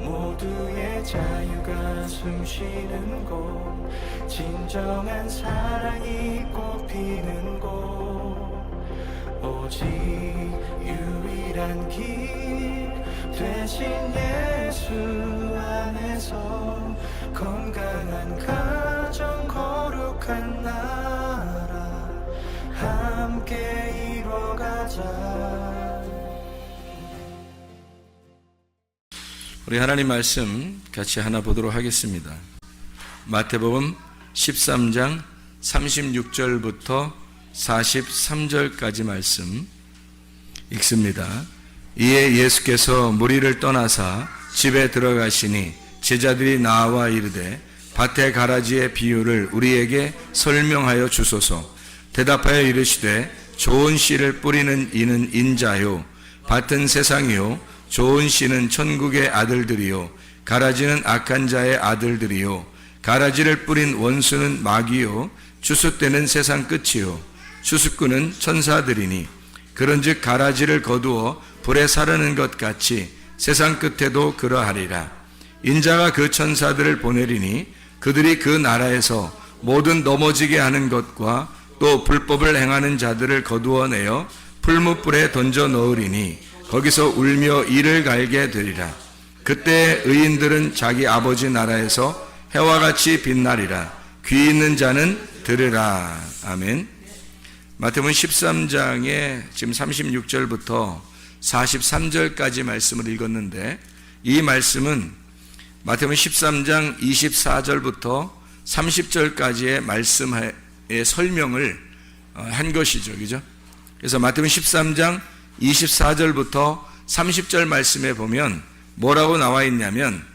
모두의 자유가 숨쉬는 곳, 진정한 사랑이 꽃피는 곳, 오직 유일한 길 되신 예수 안에서 건강한 가정, 거룩한 나라 함께 이뤄가자. 우리 하나님 말씀 같이 하나 보도록 하겠습니다. 마태복음 13장 36절부터 43절까지 말씀 읽습니다. 이에 예수께서 무리를 떠나사 집에 들어가시니 제자들이 나와 이르되 밭의 가라지의 비유를 우리에게 설명하여 주소서. 대답하여 이르시되 좋은 씨를 뿌리는 이는 인자요, 밭은 세상이요, 좋은 씨는 천국의 아들들이요, 가라지는 악한 자의 아들들이요, 가라지를 뿌린 원수는 마귀요, 추수 때는 세상 끝이요, 추수꾼은 천사들이니 그런즉 가라지를 거두어 불에 사르는 것 같이 세상 끝에도 그러하리라. 인자가 그 천사들을 보내리니 그들이 그 나라에서 모든 넘어지게 하는 것과 또 불법을 행하는 자들을 거두어내어 풀무불에 던져 넣으리니 거기서 울며 이를 갈게 되리라. 그때 의인들은 자기 아버지 나라에서 해와 같이 빛나리라. 귀 있는 자는 들으라. 아멘. 마태복음 13장에 지금 36절부터 43절까지 말씀을 읽었는데, 이 말씀은 마태복음 13장 24절부터 30절까지의 말씀의 설명을 한 것이죠. 그죠? 그래서 마태복음 13장 24절부터 30절 말씀에 보면 뭐라고 나와 있냐면,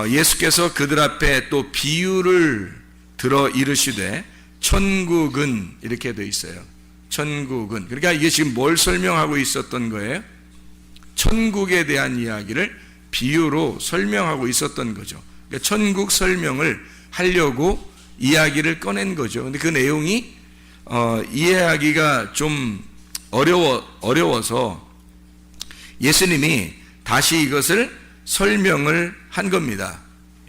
예수께서 그들 앞에 또 비유를 들어 이르시되 천국은, 이렇게 되어 있어요. 천국은. 그러니까 이게 지금 뭘 설명하고 있었던 거예요? 천국에 대한 이야기를 비유로 설명하고 있었던 거죠. 그러니까 천국 설명을 하려고 이야기를 꺼낸 거죠. 근데 그 내용이 이해하기가 좀 어려워서 예수님이 다시 이것을 설명을 한 겁니다.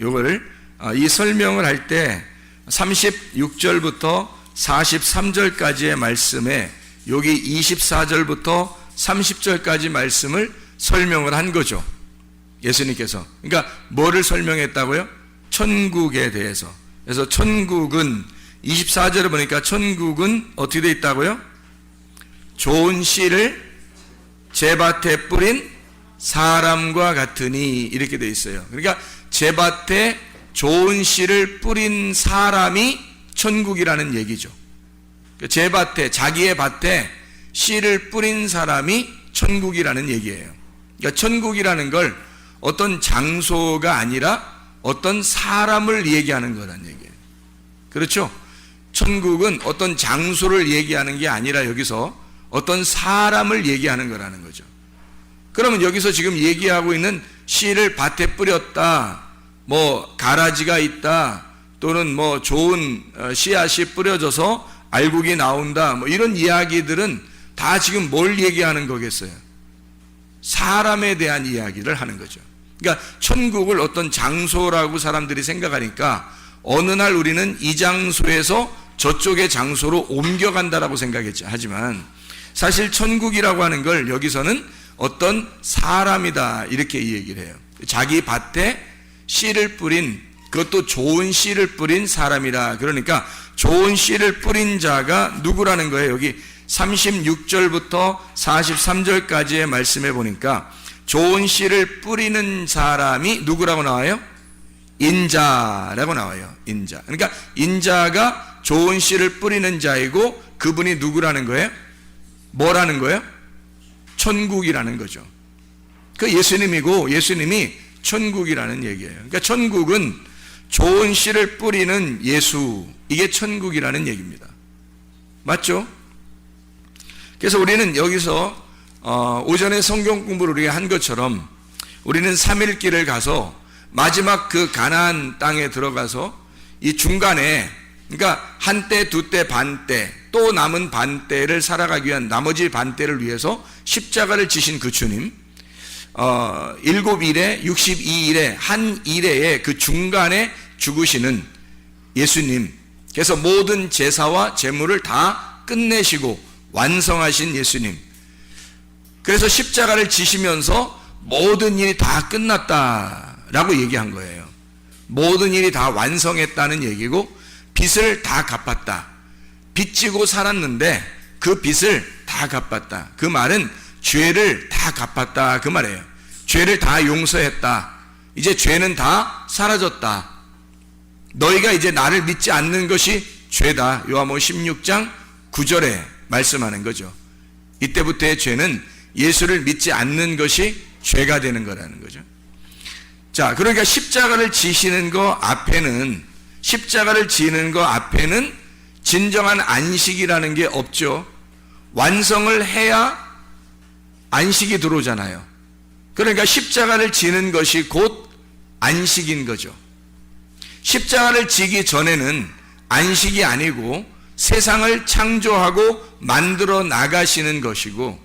요거를 이 설명을 할 때 36절부터 43절까지의 말씀에 여기 24절부터 30절까지 말씀을 설명을 한 거죠. 예수님께서. 그러니까 뭐를 설명했다고요? 천국에 대해서. 그래서 천국은 24절에 보니까 천국은 어떻게 되어 있다고요? 좋은 씨를 제밭에 뿌린 사람과 같으니, 이렇게 되어 있어요. 그러니까 제밭에 좋은 씨를 뿌린 사람이 천국이라는 얘기죠. 제밭에, 자기의 밭에 씨를 뿌린 사람이 천국이라는 얘기예요. 그러니까 천국이라는 걸 어떤 장소가 아니라 어떤 사람을 얘기하는 거란 얘기예요. 그렇죠? 천국은 어떤 장소를 얘기하는 게 아니라 여기서 어떤 사람을 얘기하는 거라는 거죠. 그러면 여기서 지금 얘기하고 있는 씨를 밭에 뿌렸다, 뭐 가라지가 있다, 또는 뭐 좋은 씨앗이 뿌려져서 알곡이 나온다, 뭐 이런 이야기들은 다 지금 뭘 얘기하는 거겠어요? 사람에 대한 이야기를 하는 거죠. 그러니까 천국을 어떤 장소라고 사람들이 생각하니까 어느 날 우리는 이 장소에서 저쪽의 장소로 옮겨간다라고 생각했죠. 하지만 사실 천국이라고 하는 걸 여기서는 어떤 사람이다, 이렇게 이 얘기를 해요. 자기 밭에 씨를 뿌린, 그것도 좋은 씨를 뿌린 사람이라. 그러니까 좋은 씨를 뿌린 자가 누구라는 거예요? 여기 36절부터 43절까지의 말씀에 보니까 좋은 씨를 뿌리는 사람이 누구라고 나와요? 인자라고 나와요. 인자. 그러니까 인자가 좋은 씨를 뿌리는 자이고, 그분이 누구라는 거예요? 뭐라는 거예요? 천국이라는 거죠. 그 예수님이고, 예수님이 천국이라는 얘기예요. 그러니까 천국은 좋은 씨를 뿌리는 예수, 이게 천국이라는 얘기입니다. 맞죠? 그래서 우리는 여기서 오전에 성경 공부를 우리가 한 것처럼 우리는 3일길을 가서 마지막 그 가나안 땅에 들어가서 이 중간에, 그러니까 한때, 두때, 반때, 또 남은 반때를 살아가기 위한 나머지 반때를 위해서 십자가를 지신 그 주님, 7일에 62일에 한 일회에 그 중간에 죽으시는 예수님, 그래서 모든 제사와 제물을 다 끝내시고 완성하신 예수님, 그래서 십자가를 지시면서 모든 일이 다 끝났다라고 얘기한 거예요. 모든 일이 다 완성했다는 얘기고, 빚을 다 갚았다. 빚지고 살았는데 그 빚을 다 갚았다. 그 말은 죄를 다 갚았다 그 말이에요. 죄를 다 용서했다. 이제 죄는 다 사라졌다. 너희가 이제 나를 믿지 않는 것이 죄다. 요한복음 16장 9절에 말씀하는 거죠. 이때부터의 죄는 예수를 믿지 않는 것이 죄가 되는 거라는 거죠. 자, 그러니까 십자가를 지시는 거 앞에는, 십자가를 지는 거 앞에는 진정한 안식이라는 게 없죠. 완성을 해야 안식이 들어오잖아요. 그러니까 십자가를 지는 것이 곧 안식인 거죠. 십자가를 지기 전에는 안식이 아니고 세상을 창조하고 만들어 나가시는 것이고,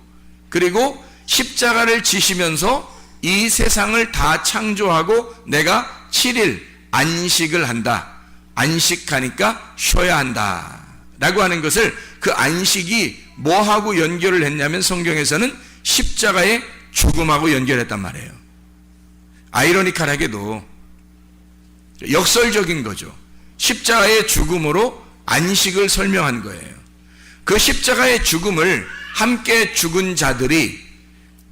그리고 십자가를 지시면서 이 세상을 다 창조하고 내가 7일 안식을 한다. 안식하니까 쉬어야 한다 라고 하는 것을, 그 안식이 뭐하고 연결을 했냐면 성경에서는 십자가의 죽음하고 연결했단 말이에요. 아이러니컬하게도 역설적인 거죠. 십자가의 죽음으로 안식을 설명한 거예요. 그 십자가의 죽음을 함께 죽은 자들이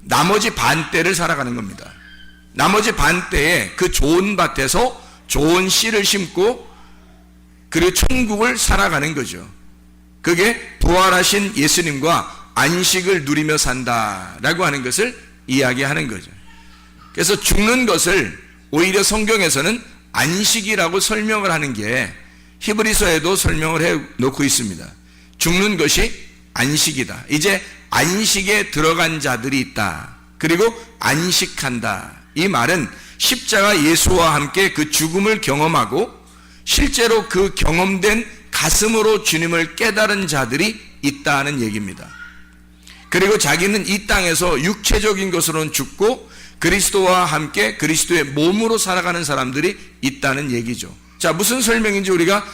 나머지 반때를 살아가는 겁니다. 나머지 반때에 그 좋은 밭에서 좋은 씨를 심고 그리고 천국을 살아가는 거죠. 그게 부활하신 예수님과 안식을 누리며 산다라고 하는 것을 이야기하는 거죠. 그래서 죽는 것을 오히려 성경에서는 안식이라고 설명을 하는 게 히브리서에도 설명을 해 놓고 있습니다. 죽는 것이 안식이다. 이제 안식에 들어간 자들이 있다. 그리고 안식한다. 이 말은 십자가 예수와 함께 그 죽음을 경험하고 실제로 그 경험된 가슴으로 주님을 깨달은 자들이 있다는 얘기입니다. 그리고 자기는 이 땅에서 육체적인 것으로는 죽고 그리스도와 함께 그리스도의 몸으로 살아가는 사람들이 있다는 얘기죠. 자, 무슨 설명인지 우리가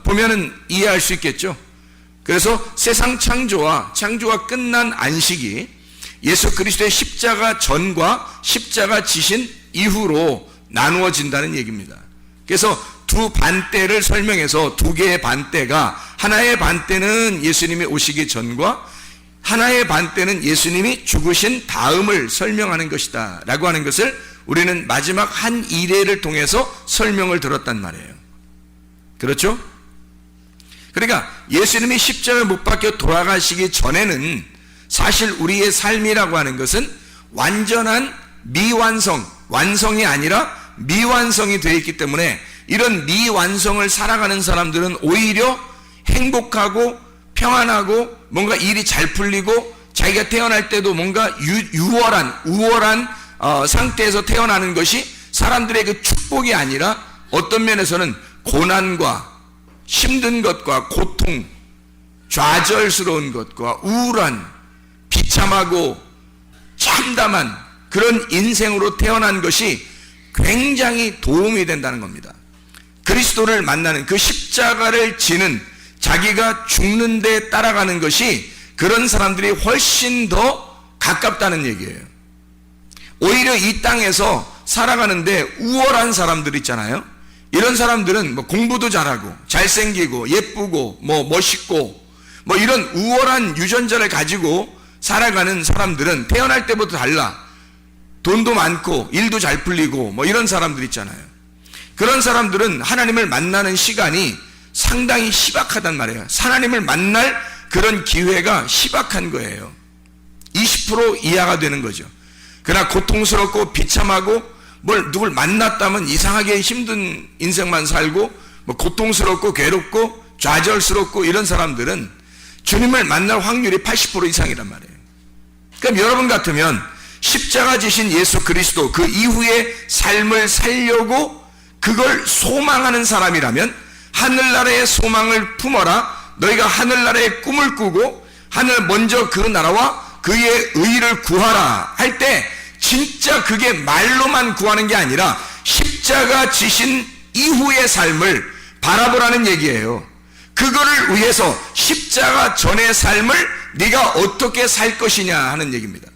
보면은 이해할 수 있겠죠. 그래서 세상 창조가 끝난 안식이 예수 그리스도의 십자가 전과 십자가 지신 이후로 나누어진다는 얘기입니다. 그래서 두 반대를 설명해서 두 개의 반대가, 하나의 반대는 예수님이 오시기 전과 하나의 반대는 예수님이 죽으신 다음을 설명하는 것이다 라고 하는 것을 우리는 마지막 한 이례를 통해서 설명을 들었단 말이에요. 그렇죠? 그러니까 예수님이 십자가에 못 박혀 돌아가시기 전에는 사실 우리의 삶이라고 하는 것은 완전한 미완성, 완성이 아니라 미완성이 되어 있기 때문에 이런 미완성을 살아가는 사람들은 오히려 행복하고 평안하고 뭔가 일이 잘 풀리고 자기가 태어날 때도 뭔가 우월한 상태에서 태어나는 것이 사람들의 그 축복이 아니라 어떤 면에서는 고난과 힘든 것과 고통, 좌절스러운 것과 우울한, 비참하고 참담한 그런 인생으로 태어난 것이 굉장히 도움이 된다는 겁니다. 그리스도를 만나는, 그 십자가를 지는, 자기가 죽는 데 따라가는 것이 그런 사람들이 훨씬 더 가깝다는 얘기예요. 오히려 이 땅에서 살아가는데 우월한 사람들 있잖아요. 이런 사람들은 뭐 공부도 잘하고 잘생기고 예쁘고 뭐 멋있고 뭐 이런 우월한 유전자를 가지고 살아가는 사람들은 태어날 때부터 달라. 돈도 많고 일도 잘 풀리고 뭐 이런 사람들 있잖아요. 그런 사람들은 하나님을 만나는 시간이 상당히 희박하단 말이에요. 하나님을 만날 그런 기회가 희박한 거예요. 20% 이하가 되는 거죠. 그러나 고통스럽고 비참하고 누굴 만났다면 이상하게 힘든 인생만 살고 뭐 고통스럽고 괴롭고 좌절스럽고 이런 사람들은 주님을 만날 확률이 80% 이상이란 말이에요. 그럼 여러분 같으면 십자가 지신 예수 그리스도 그 이후의 삶을 살려고 그걸 소망하는 사람이라면 하늘나라의 소망을 품어라. 너희가 하늘나라의 꿈을 꾸고 하늘 먼저 그 나라와 그의 의를 구하라 할 때 진짜 그게 말로만 구하는 게 아니라 십자가 지신 이후의 삶을 바라보라는 얘기예요. 그거를 위해서 십자가 전의 삶을 네가 어떻게 살 것이냐 하는 얘기입니다.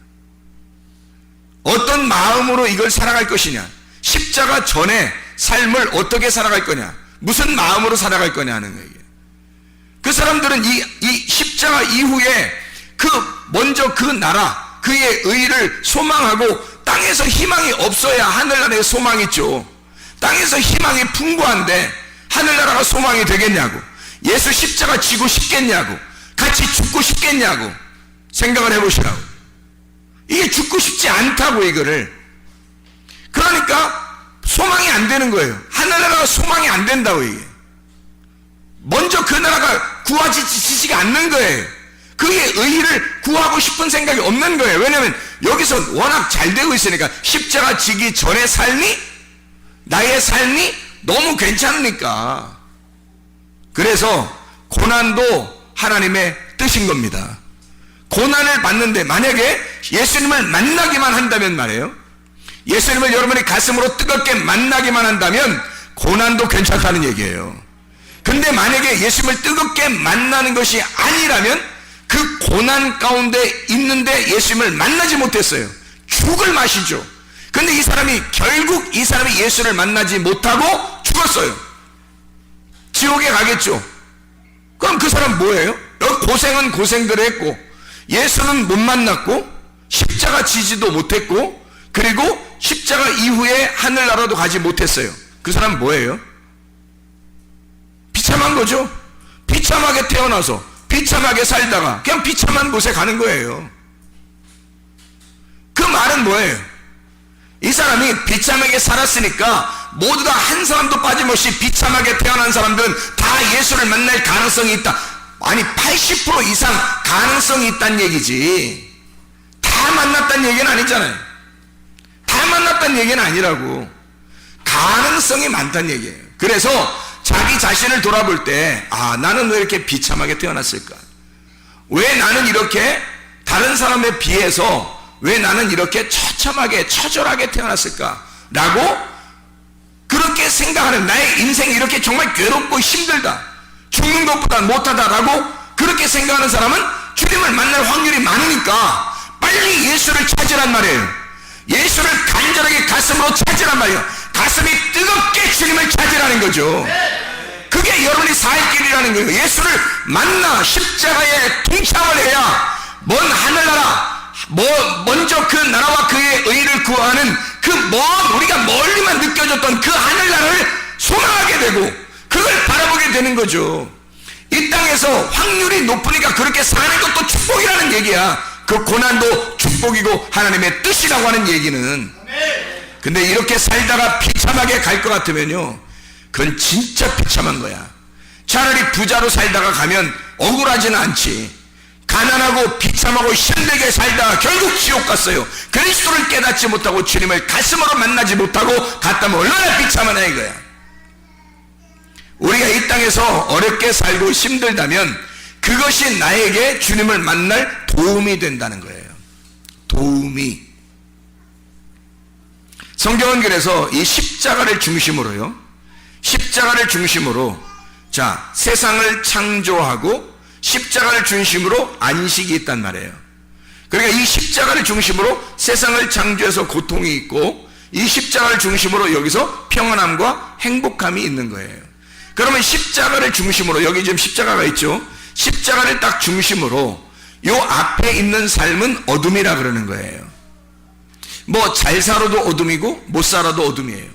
어떤 마음으로 이걸 살아갈 것이냐, 십자가 전의 삶을 어떻게 살아갈 거냐, 무슨 마음으로 살아갈 거냐 하는 얘기예요. 그 사람들은 이 십자가 이후에 먼저 그 나라, 그의 의를 소망하고, 땅에서 희망이 없어야 하늘나라에 소망이 있죠. 땅에서 희망이 풍부한데 하늘나라가 소망이 되겠냐고, 예수 십자가 지고 싶겠냐고, 같이 죽고 싶겠냐고 생각을 해보시라고. 이게 죽고 싶지 않다고, 이거를. 그러니까 소망이 안 되는 거예요. 하늘나라가 소망이 안 된다고. 이게 먼저 그 나라가 구하지지가 않는 거예요. 그의 의의를 구하고 싶은 생각이 없는 거예요. 왜냐하면 여기서 워낙 잘 되고 있으니까. 십자가 지기 전의 삶이, 나의 삶이 너무 괜찮으니까. 그래서 고난도 하나님의 뜻인 겁니다. 고난을 받는데 만약에 예수님을 만나기만 한다면 말이에요, 예수님을 여러분이 가슴으로 뜨겁게 만나기만 한다면 고난도 괜찮다는 얘기예요. 근데 만약에 예수님을 뜨겁게 만나는 것이 아니라면 그 고난 가운데 있는데 예수님을 만나지 못했어요. 죽을 맛이죠. 근데 이 사람이 결국 이 사람이 예수를 만나지 못하고 죽었어요. 지옥에 가겠죠. 그럼 그 사람 뭐예요? 고생은 고생대로 했고, 예수는 못 만났고, 십자가 지지도 못했고, 그리고 십자가 이후에 하늘나라도 가지 못했어요. 그 사람 뭐예요? 비참한 거죠. 비참하게 태어나서 비참하게 살다가 그냥 비참한 곳에 가는 거예요. 그 말은 뭐예요? 이 사람이 비참하게 살았으니까 모두 다 한 사람도 빠짐없이 비참하게 태어난 사람들은 다 예수를 만날 가능성이 있다. 아니 80% 이상 가능성이 있다는 얘기지, 다 만났다는 얘기는 아니잖아요. 다 만났다는 얘기는 아니라고. 가능성이 많다는 얘기예요. 그래서 자기 자신을 돌아볼 때, 아, 나는 왜 이렇게 비참하게 태어났을까? 왜 나는 이렇게 다른 사람에 비해서 왜 나는 이렇게 처참하게 처절하게 태어났을까? 라고 그렇게 생각하는, 나의 인생이 이렇게 정말 괴롭고 힘들다, 죽는 것보다 못하다라고 그렇게 생각하는 사람은 주님을 만날 확률이 많으니까 빨리 예수를 찾으란 말이에요. 예수를 간절하게 가슴으로 찾으란 말이에요. 가슴이 뜨겁게 주님을 찾으라는 거죠. 그게 여러분이 살 길이라는 거예요. 예수를 만나 십자가에 동참을 해야 먼 하늘나라, 먼저 그 나라와 그의 의를 구하는 그 우리가 멀리만 느껴졌던 그 하늘나라를 소망하게 되고 그걸 바라보게 되는 거죠. 이 땅에서 확률이 높으니까 그렇게 사는 것도 축복이라는 얘기야. 그 고난도 축복이고 하나님의 뜻이라고 하는 얘기는. 근데 이렇게 살다가 비참하게 갈 것 같으면요, 그건 진짜 비참한 거야. 차라리 부자로 살다가 가면 억울하지는 않지. 가난하고 비참하고 힘들게 살다가 결국 지옥 갔어요. 그리스도를 깨닫지 못하고 주님을 가슴으로 만나지 못하고 갔다면 얼마나 비참하냐 이거야. 우리가 이 땅에서 어렵게 살고 힘들다면 그것이 나에게 주님을 만날 도움이 된다는 거예요. 도움이. 성경은 그래서 이 십자가를 중심으로요, 십자가를 중심으로, 자, 세상을 창조하고 십자가를 중심으로 안식이 있단 말이에요. 그러니까 이 십자가를 중심으로 세상을 창조해서 고통이 있고, 이 십자가를 중심으로 여기서 평안함과 행복함이 있는 거예요. 그러면 십자가를 중심으로, 여기 지금 십자가가 있죠. 십자가를 딱 중심으로 요 앞에 있는 삶은 어둠이라 그러는 거예요. 뭐 잘 살아도 어둠이고 못 살아도 어둠이에요.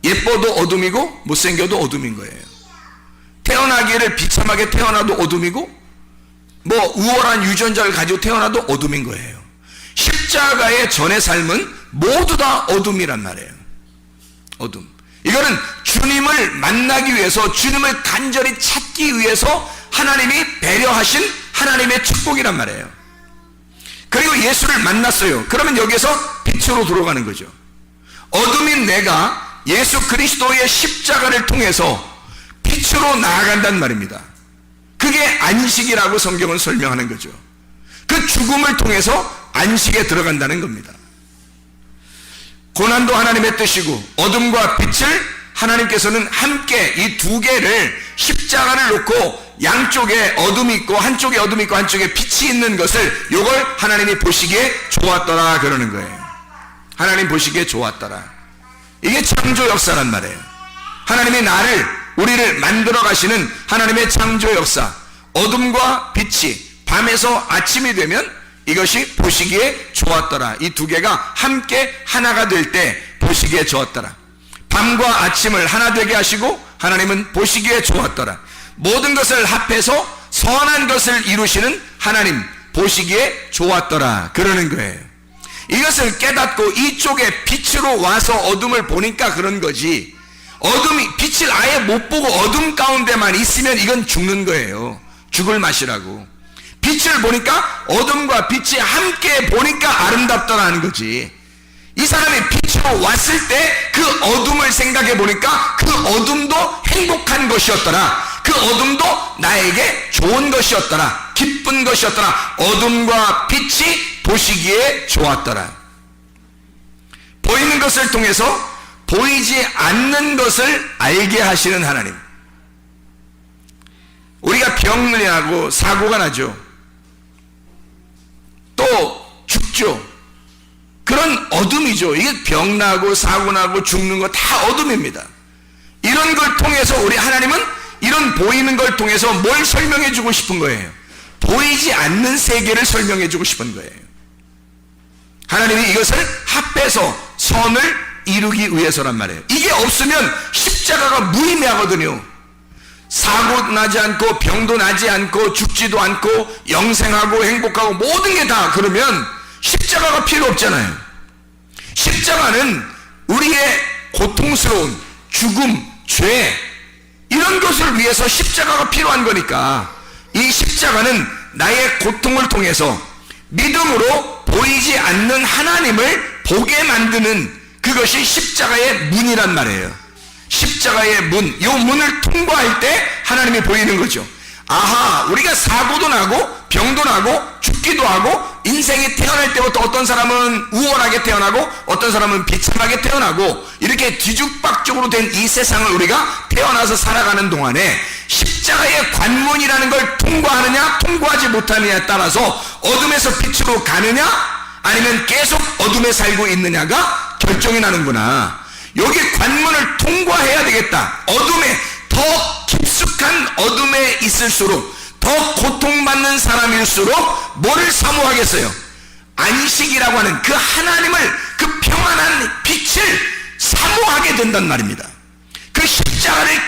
예뻐도 어둠이고 못생겨도 어둠인 거예요. 태어나기를 비참하게 태어나도 어둠이고, 뭐 우월한 유전자를 가지고 태어나도 어둠인 거예요. 십자가의 전의 삶은 모두 다 어둠이란 말이에요. 어둠. 이거는 주님을 만나기 위해서, 주님을 간절히 찾기 위해서 하나님이 배려하신 하나님의 축복이란 말이에요. 그리고 예수를 만났어요. 그러면 여기서 빛으로 들어가는 거죠. 어둠인 내가 예수 그리스도의 십자가를 통해서 빛으로 나아간단 말입니다. 그게 안식이라고 성경은 설명하는 거죠. 그 죽음을 통해서 안식에 들어간다는 겁니다. 고난도 하나님의 뜻이고 어둠과 빛을 하나님께서는 함께 이 두 개를 십자가를 놓고 양쪽에 어둠이 있고 한쪽에 어둠이 있고 한쪽에 빛이 있는 것을 요걸 하나님이 보시기에 좋았더라 그러는 거예요. 하나님 보시기에 좋았더라. 이게 창조 역사란 말이에요. 하나님이 우리를 만들어 가시는 하나님의 창조 역사. 어둠과 빛이 밤에서 아침이 되면 이것이 보시기에 좋았더라. 이 두 개가 함께 하나가 될 때 보시기에 좋았더라. 밤과 아침을 하나 되게 하시고 하나님은 보시기에 좋았더라. 모든 것을 합해서 선한 것을 이루시는 하나님 보시기에 좋았더라 그러는 거예요. 이것을 깨닫고 이쪽에 빛으로 와서 어둠을 보니까 그런 거지, 빛을 아예 못 보고 어둠 가운데만 있으면 이건 죽는 거예요. 죽을 맛이라고. 빛을 보니까 어둠과 빛이 함께 보니까 아름답더라는 거지. 이 사람이 빛으로 왔을 때 그 어둠을 생각해 보니까 그 어둠도 행복한 것이었더라. 그 어둠도 나에게 좋은 것이었더라. 기쁜 것이었더라. 어둠과 빛이 보시기에 좋았더라. 보이는 것을 통해서 보이지 않는 것을 알게 하시는 하나님. 우리가 병을 하고 사고가 나죠. 또 죽죠. 그런 어둠이죠. 이게 병나고 사고나고 죽는 거 다 어둠입니다. 이런 걸 통해서 우리 하나님은 이런 보이는 걸 통해서 뭘 설명해 주고 싶은 거예요? 보이지 않는 세계를 설명해 주고 싶은 거예요. 하나님이 이것을 합해서 선을 이루기 위해서란 말이에요. 이게 없으면 십자가가 무의미하거든요. 사고 나지 않고 병도 나지 않고 죽지도 않고 영생하고 행복하고 모든 게 다 그러면 십자가가 필요 없잖아요. 십자가는 우리의 고통스러운 죽음, 죄 이런 것을 위해서 십자가가 필요한 거니까 이 십자가는 나의 고통을 통해서 믿음으로 보이지 않는 하나님을 보게 만드는 그것이 십자가의 문이란 말이에요. 십자가의 문, 이 문을 통과할 때 하나님이 보이는 거죠. 아하, 우리가 사고도 나고 병도 나고 죽기도 하고 인생이 태어날 때부터 어떤 사람은 우월하게 태어나고 어떤 사람은 비참하게 태어나고 이렇게 뒤죽박죽으로 된 이 세상을 우리가 태어나서 살아가는 동안에 십자가의 관문이라는 걸 통과하느냐 통과하지 못하느냐에 따라서 어둠에서 빛으로 가느냐 아니면 계속 어둠에 살고 있느냐가 결정이 나는구나. 여기 관문을 통과해야 되겠다. 어둠에 더 깊숙한 어둠에 있을수록 더 고통받는 사람일수록 뭐를 사모하겠어요? 안식이라고 하는 그 하나님을, 그 평안한 빛을 사모하게 된단 말입니다. 그 십자가를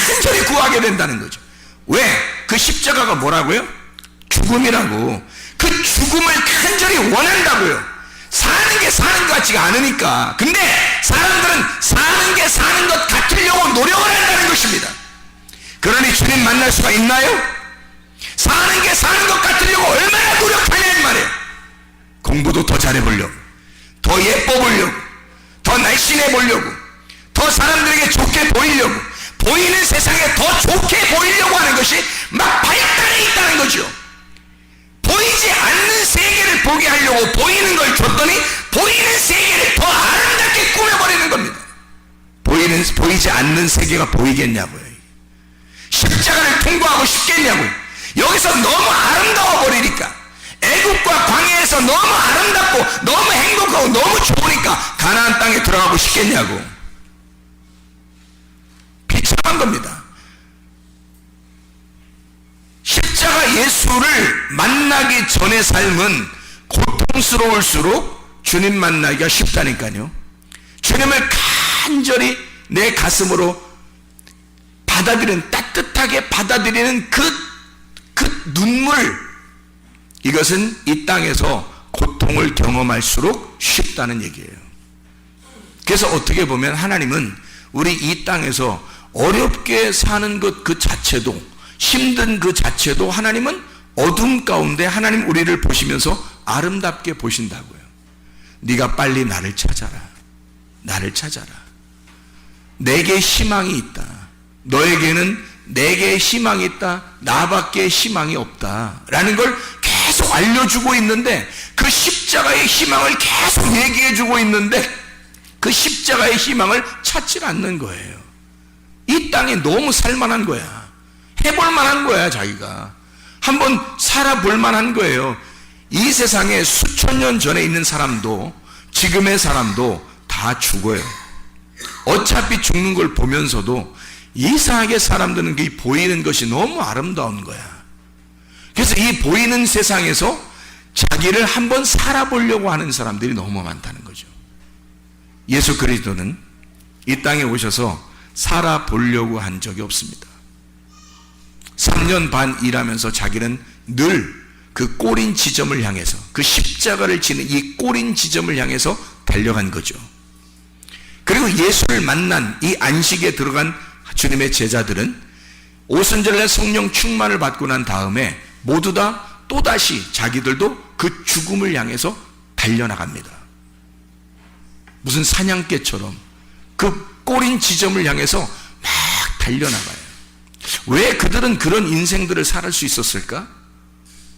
간절히 구하게 된다는 거죠. 왜? 그 십자가가 뭐라고요? 죽음이라고. 그 죽음을 간절히 원한다고요. 사는 게 사는 것 같지가 않으니까. 근데 사람들은 사는 게 사는 것 같으려고 노력을 한다는 것입니다. 그러니 주님 만날 수가 있나요? 사는 게 사는 것 같으려고 얼마나 노력하냐는 말이에요. 공부도 더 잘해보려고, 더 예뻐 보려고, 더 날씬해 보려고, 더 사람들에게 좋게 보이려고, 보이는 세상에 더 좋게 보이려고 하는 것이 막 발달해 있다는 거죠. 보이지 않는 세계를 보게 하려고 보이는 걸 줬더니 보이는 세계를 더 아름답게 꾸며버리는 겁니다. 보이지 않는 세계가 보이겠냐고요. 십자가를 통과하고 싶겠냐고요. 여기서 너무 아름다워 버리니까, 애국과 광야에서 너무 아름답고 너무 행복하고 너무 좋으니까 가나안 땅에 들어가고 싶겠냐고. 비참한 겁니다. 십자가 예수를 만나기 전의 삶은 고통스러울수록 주님 만나기가 쉽다니까요. 주님을 간절히 내 가슴으로 따뜻하게 받아들이는 그 눈물, 이것은 이 땅에서 고통을 경험할수록 쉽다는 얘기예요. 그래서 어떻게 보면 하나님은 우리 이 땅에서 어렵게 사는 것 그 자체도, 힘든 그 자체도 하나님은 어둠 가운데 하나님 우리를 보시면서 아름답게 보신다고요. 네가 빨리 나를 찾아라. 나를 찾아라. 내게 희망이 있다. 너에게는 내게 희망이 있다. 나밖에 희망이 없다. 라는 걸 계속 알려주고 있는데, 그 십자가의 희망을 계속 얘기해주고 있는데 그 십자가의 희망을 찾지 않는 거예요. 이 땅에 너무 살만한 거야. 해볼 만한 거야. 자기가 한번 살아볼 만한 거예요. 이 세상에 수천 년 전에 있는 사람도 지금의 사람도 다 죽어요. 어차피 죽는 걸 보면서도 이상하게 사람들은 그 보이는 것이 너무 아름다운 거야. 그래서 이 보이는 세상에서 자기를 한번 살아보려고 하는 사람들이 너무 많다는 거죠. 예수 그리스도는 이 땅에 오셔서 살아보려고 한 적이 없습니다. 3년 반 일하면서 자기는 늘 그 꼬린 지점을 향해서, 그 십자가를 지는 이 꼬린 지점을 향해서 달려간 거죠. 그리고 예수를 만난 이 안식에 들어간 주님의 제자들은 오순절날 성령 충만을 받고 난 다음에 모두 다 또다시 자기들도 그 죽음을 향해서 달려나갑니다. 무슨 사냥개처럼 그 꼬린 지점을 향해서 막 달려나가요. 왜 그들은 그런 인생들을 살을 수 있었을까?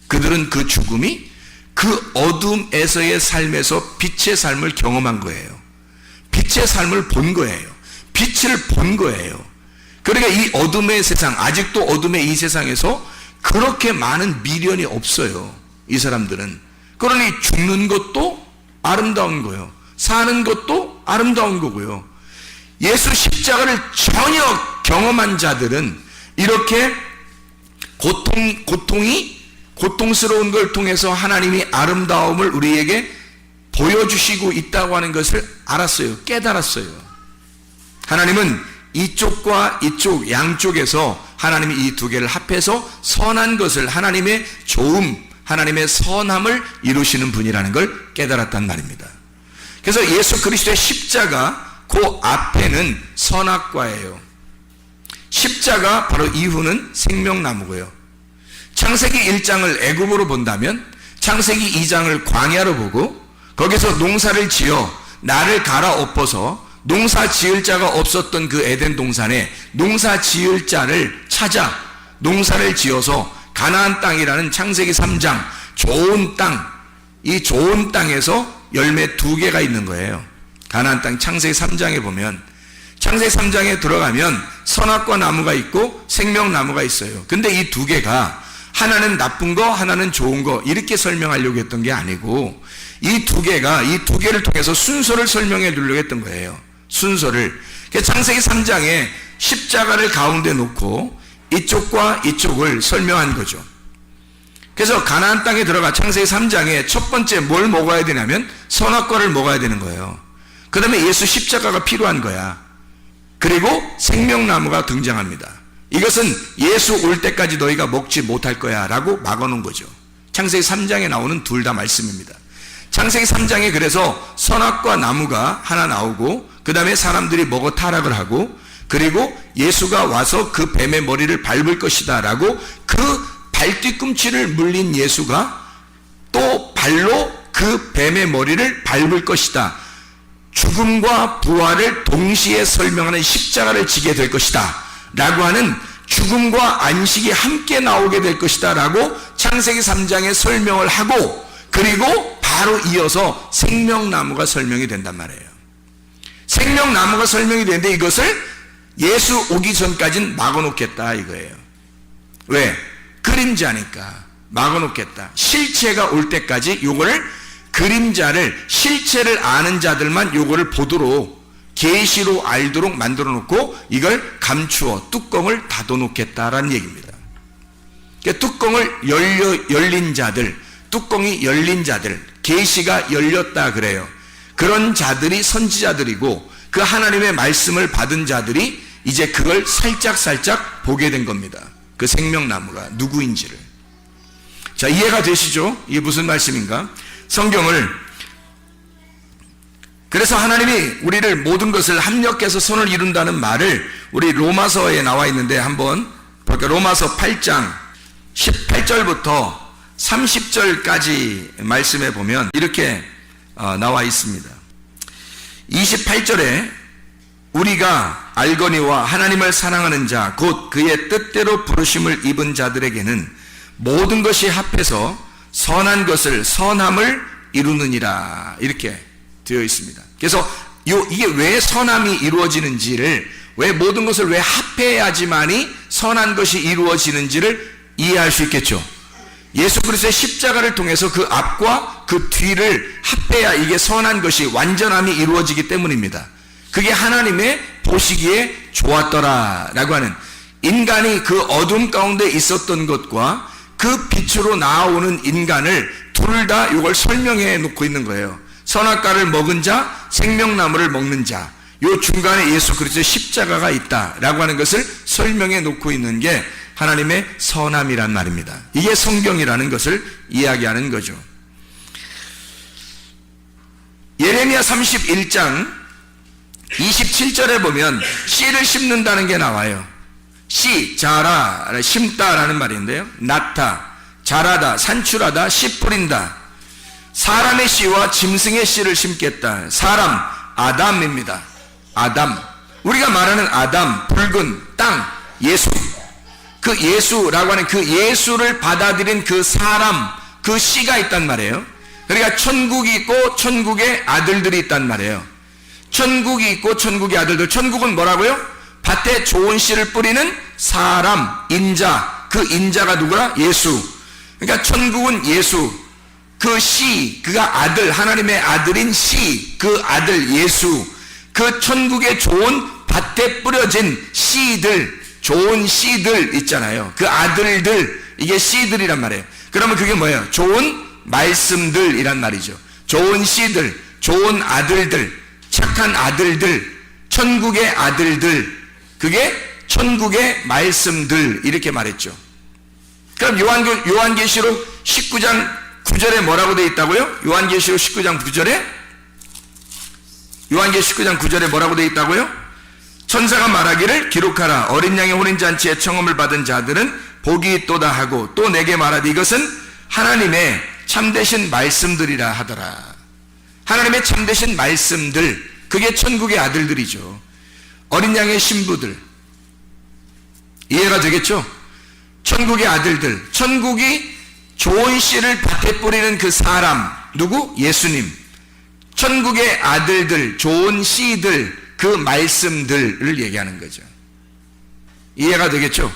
그들은 그 죽음이 그 어둠에서의 삶에서 빛의 삶을 경험한 거예요. 빛의 삶을 본 거예요. 빛을 본 거예요. 그러니까 이 어둠의 세상, 아직도 어둠의 이 세상에서 그렇게 많은 미련이 없어요. 이 사람들은. 그러니 죽는 것도 아름다운 거예요. 사는 것도 아름다운 거고요. 예수 십자가를 전혀 경험한 자들은 이렇게 고통스러운 걸 통해서 하나님이 아름다움을 우리에게 보여주시고 있다고 하는 것을 알았어요. 깨달았어요. 하나님은 이쪽과 이쪽 양쪽에서 하나님이 이 두 개를 합해서 선한 것을, 하나님의 좋음, 하나님의 선함을 이루시는 분이라는 걸 깨달았단 말입니다. 그래서 예수 그리스도의 십자가 그 앞에는 선악과예요. 십자가 바로 이후는 생명나무고요. 창세기 1장을 애굽으로 본다면 창세기 2장을 광야로 보고 거기서 농사를 지어 나를 갈아엎어서 농사 지을 자가 없었던 그 에덴 동산에 농사 지을 자를 찾아 농사를 지어서 가나안 땅이라는 창세기 3장 좋은 땅, 이 좋은 땅에서 열매 2개가 있는 거예요. 가나안 땅 창세기 3장에 보면, 창세기 3장에 들어가면 선악과 나무가 있고 생명나무가 있어요. 근데 이 2개가 하나는 나쁜 거, 하나는 좋은 거 이렇게 설명하려고 했던 게 아니고 이 2개가 이 2개를 통해서 순서를 설명해 주려고 했던 거예요. 순서를. 창세기 3장에 십자가를 가운데 놓고 이쪽과 이쪽을 설명한 거죠. 그래서 가나안 땅에 들어가 창세기 3장에 첫 번째 뭘 먹어야 되냐면 선악과를 먹어야 되는 거예요. 그 다음에 예수 십자가가 필요한 거야. 그리고 생명나무가 등장합니다. 이것은 예수 올 때까지 너희가 먹지 못할 거야 라고 막아놓은 거죠. 창세기 3장에 나오는 둘 다 말씀입니다. 창세기 3장에 그래서 선악과 나무가 하나 나오고 그 다음에 사람들이 먹어 타락을 하고 그리고 예수가 와서 그 뱀의 머리를 밟을 것이다 라고 그 발뒤꿈치를 물린 예수가 또 발로 그 뱀의 머리를 밟을 것이다. 죽음과 부활을 동시에 설명하는 십자가를 지게 될 것이다 라고 하는 죽음과 안식이 함께 나오게 될 것이다 라고 창세기 3장에 설명을 하고 그리고 바로 이어서 생명나무가 설명이 된단 말이에요. 생명나무가 설명이 되는데 이것을 예수 오기 전까지는 막아놓겠다 이거예요. 왜? 그림자니까 막아놓겠다. 실체가 올 때까지 요거를 그림자를 실체를 아는 자들만 요거를 보도록 계시로 알도록 만들어 놓고 이걸 감추어 뚜껑을 닫아 놓겠다라는 얘기입니다. 그러니까 뚜껑을 열린 자들, 뚜껑이 열린 자들, 계시가 열렸다 그래요. 그런 자들이 선지자들이고 그 하나님의 말씀을 받은 자들이 이제 그걸 살짝 보게 된 겁니다. 그 생명나무가 누구인지를. 자, 이해가 되시죠? 이게 무슨 말씀인가? 성경을, 그래서 하나님이 우리를 모든 것을 합력해서 선을 이룬다는 말을 우리 로마서에 나와 있는데 한번 볼게요. 로마서 8장 18절부터 30절까지 말씀해 보면 이렇게 나와 있습니다. 28절에 우리가 알거니와 하나님을 사랑하는 자 곧 그의 뜻대로 부르심을 입은 자들에게는 모든 것이 합해서 선한 것을 선함을 이루느니라 이렇게 되어 있습니다. 그래서 이게 왜 선함이 이루어지는지를, 왜 모든 것을 왜 합해야지만이 선한 것이 이루어지는지를 이해할 수 있겠죠. 예수 그리스도의 십자가를 통해서 그 앞과 그 뒤를 합해야 이게 선한 것이, 완전함이 이루어지기 때문입니다. 그게 하나님의 보시기에 좋았더라라고 하는, 인간이 그 어둠 가운데 있었던 것과 그 빛으로 나아오는 인간을 둘 다 이걸 설명해 놓고 있는 거예요. 선악과를 먹은 자, 생명나무를 먹는 자, 요 중간에 예수 그리스도의 십자가가 있다라고 하는 것을 설명해 놓고 있는 게 하나님의 선함이란 말입니다. 이게 성경이라는 것을 이야기하는 거죠. 예레미야 31장 27절에 보면 씨를 심는다는 게 나와요. 씨, 자라, 심다라는 말인데요. 낳다, 자라다, 산출하다, 씨 뿌린다. 사람의 씨와 짐승의 씨를 심겠다. 사람, 아담입니다. 아담. 우리가 말하는 아담, 붉은 땅, 예수. 그 예수라고 하는 그 예수를 받아들인 그 사람, 그 씨가 있단 말이에요. 그러니까 천국이 있고 천국의 아들들이 있단 말이에요. 천국이 있고 천국의 아들들. 천국은 뭐라고요? 밭에 좋은 씨를 뿌리는 사람, 인자. 그 인자가 누구라? 예수. 그러니까 천국은 예수. 그 씨, 그가 아들, 하나님의 아들인 씨, 그 아들 예수. 그 천국의 좋은 밭에 뿌려진 씨들, 좋은 씨들 있잖아요. 그 아들들, 이게 씨들이란 말이에요. 그러면 그게 뭐예요? 좋은 말씀들이란 말이죠. 좋은 씨들, 좋은 아들들, 착한 아들들, 천국의 아들들, 그게 천국의 말씀들, 이렇게 말했죠. 그럼 요한계시록 19장 9절에 뭐라고 되어 있다고요? 요한계시록 19장 9절에? 요한계시록 19장 9절에 뭐라고 되어 있다고요? 천사가 말하기를 기록하라. 어린 양의 혼인잔치에 청함을 받은 자들은 복이 있도다 하고, 또 내게 말하되 이것은 하나님의 참되신 말씀들이라 하더라. 하나님의 참되신 말씀들, 그게 천국의 아들들이죠. 어린 양의 신부들. 이해가 되겠죠? 천국의 아들들. 천국이 좋은 씨를 밭에 뿌리는 그 사람, 누구? 예수님. 천국의 아들들, 좋은 씨들, 그 말씀들을 얘기하는 거죠. 이해가 되겠죠?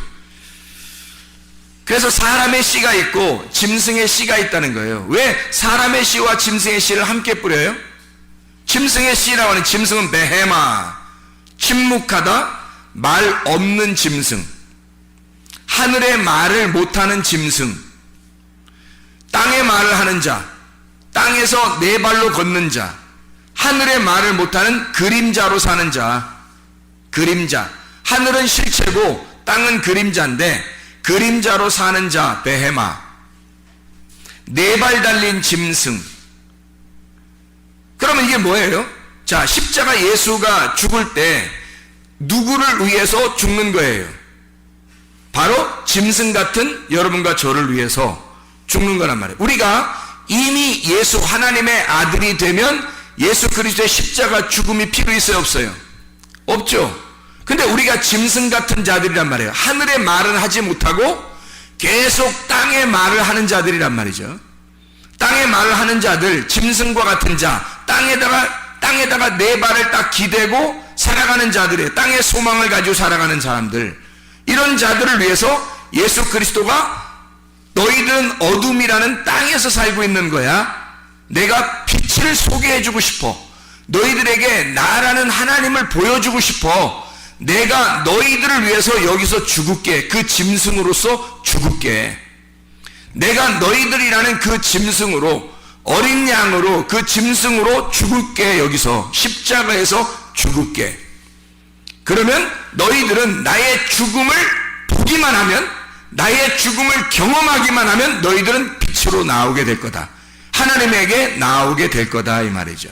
그래서 사람의 씨가 있고 짐승의 씨가 있다는 거예요. 왜 사람의 씨와 짐승의 씨를 함께 뿌려요? 짐승의 씨라고 하는, 짐승은 베헤마, 침묵하다, 말 없는 짐승, 하늘의 말을 못하는 짐승, 땅의 말을 하는 자, 땅에서 네 발로 걷는 자, 하늘의 말을 못하는 그림자로 사는 자. 그림자. 하늘은 실체고 땅은 그림자인데 그림자로 사는 자, 베헤마. 네 발 달린 짐승. 그러면 이게 뭐예요? 자, 십자가 예수가 죽을 때 누구를 위해서 죽는 거예요? 바로 짐승 같은 여러분과 저를 위해서 죽는 거란 말이에요. 우리가 이미 예수, 하나님의 아들이 되면 예수 그리스도의 십자가 죽음이 필요 있어요, 없어요? 없죠. 근데 우리가 짐승 같은 자들이란 말이에요. 하늘의 말은 하지 못하고 계속 땅의 말을 하는 자들이란 말이죠. 땅의 말을 하는 자들, 짐승과 같은 자, 땅에다가 네 발을 딱 기대고 살아가는 자들이에요. 땅의 소망을 가지고 살아가는 사람들. 이런 자들을 위해서 예수 그리스도가 너희들은 어둠이라는 땅에서 살고 있는 거야. 내가 빛을 소개해주고 싶어. 너희들에게 나라는 하나님을 보여주고 싶어. 내가 너희들을 위해서 여기서 죽을게. 그 짐승으로서 죽을게. 내가 너희들이라는 그 짐승으로, 어린 양으로, 그 짐승으로 죽을게. 여기서 십자가에서 죽을게. 그러면 너희들은 나의 죽음을 보기만 하면, 나의 죽음을 경험하기만 하면 너희들은 빛으로 나오게 될 거다. 하나님에게 나오게 될 거다, 이 말이죠.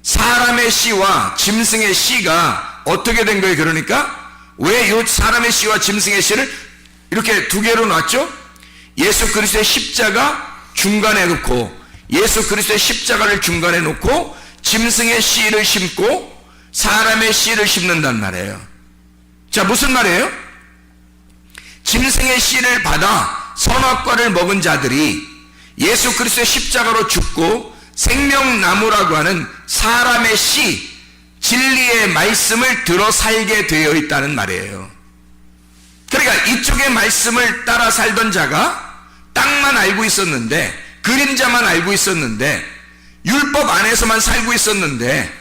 사람의 씨와 짐승의 씨가 어떻게 된 거예요? 그러니까 왜 이 사람의 씨와 짐승의 씨를 이렇게 두 개로 놨죠? 예수 그리스도의 십자가 중간에 놓고, 예수 그리스도의 십자가를 중간에 놓고 짐승의 씨를 심고 사람의 씨를 심는단 말이에요. 자, 무슨 말이에요? 짐승의 씨를 받아 선악과를 먹은 자들이 예수 그리스도의 십자가로 죽고 생명나무라고 하는 사람의 씨, 진리의 말씀을 들어 살게 되어 있다는 말이에요. 그러니까 이쪽의 말씀을 따라 살던 자가 땅만 알고 있었는데, 그림자만 알고 있었는데, 율법 안에서만 살고 있었는데,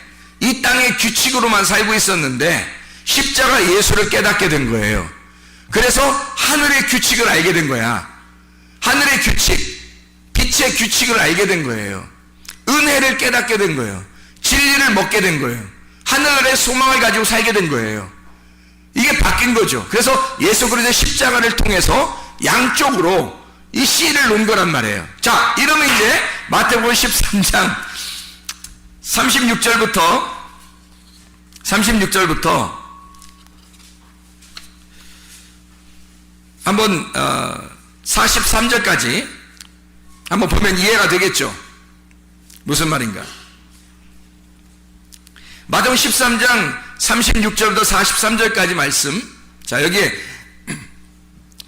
이 땅의 규칙으로만 살고 있었는데 십자가 예수를 깨닫게 된 거예요. 그래서 하늘의 규칙을 알게 된 거야. 하늘의 규칙, 빛의 규칙을 알게 된 거예요. 은혜를 깨닫게 된 거예요. 진리를 먹게 된 거예요. 하늘의 소망을 가지고 살게 된 거예요. 이게 바뀐 거죠. 그래서 예수 그리스도의 십자가를 통해서 양쪽으로 이 씨를 놓은 거란 말이에요. 자, 이러면 이제 마태복음 13장 36절부터 한번 43절까지 한번 보면 이해가 되겠죠. 무슨 말인가? 마태복음 13장 36절부터 43절까지 말씀. 자, 여기에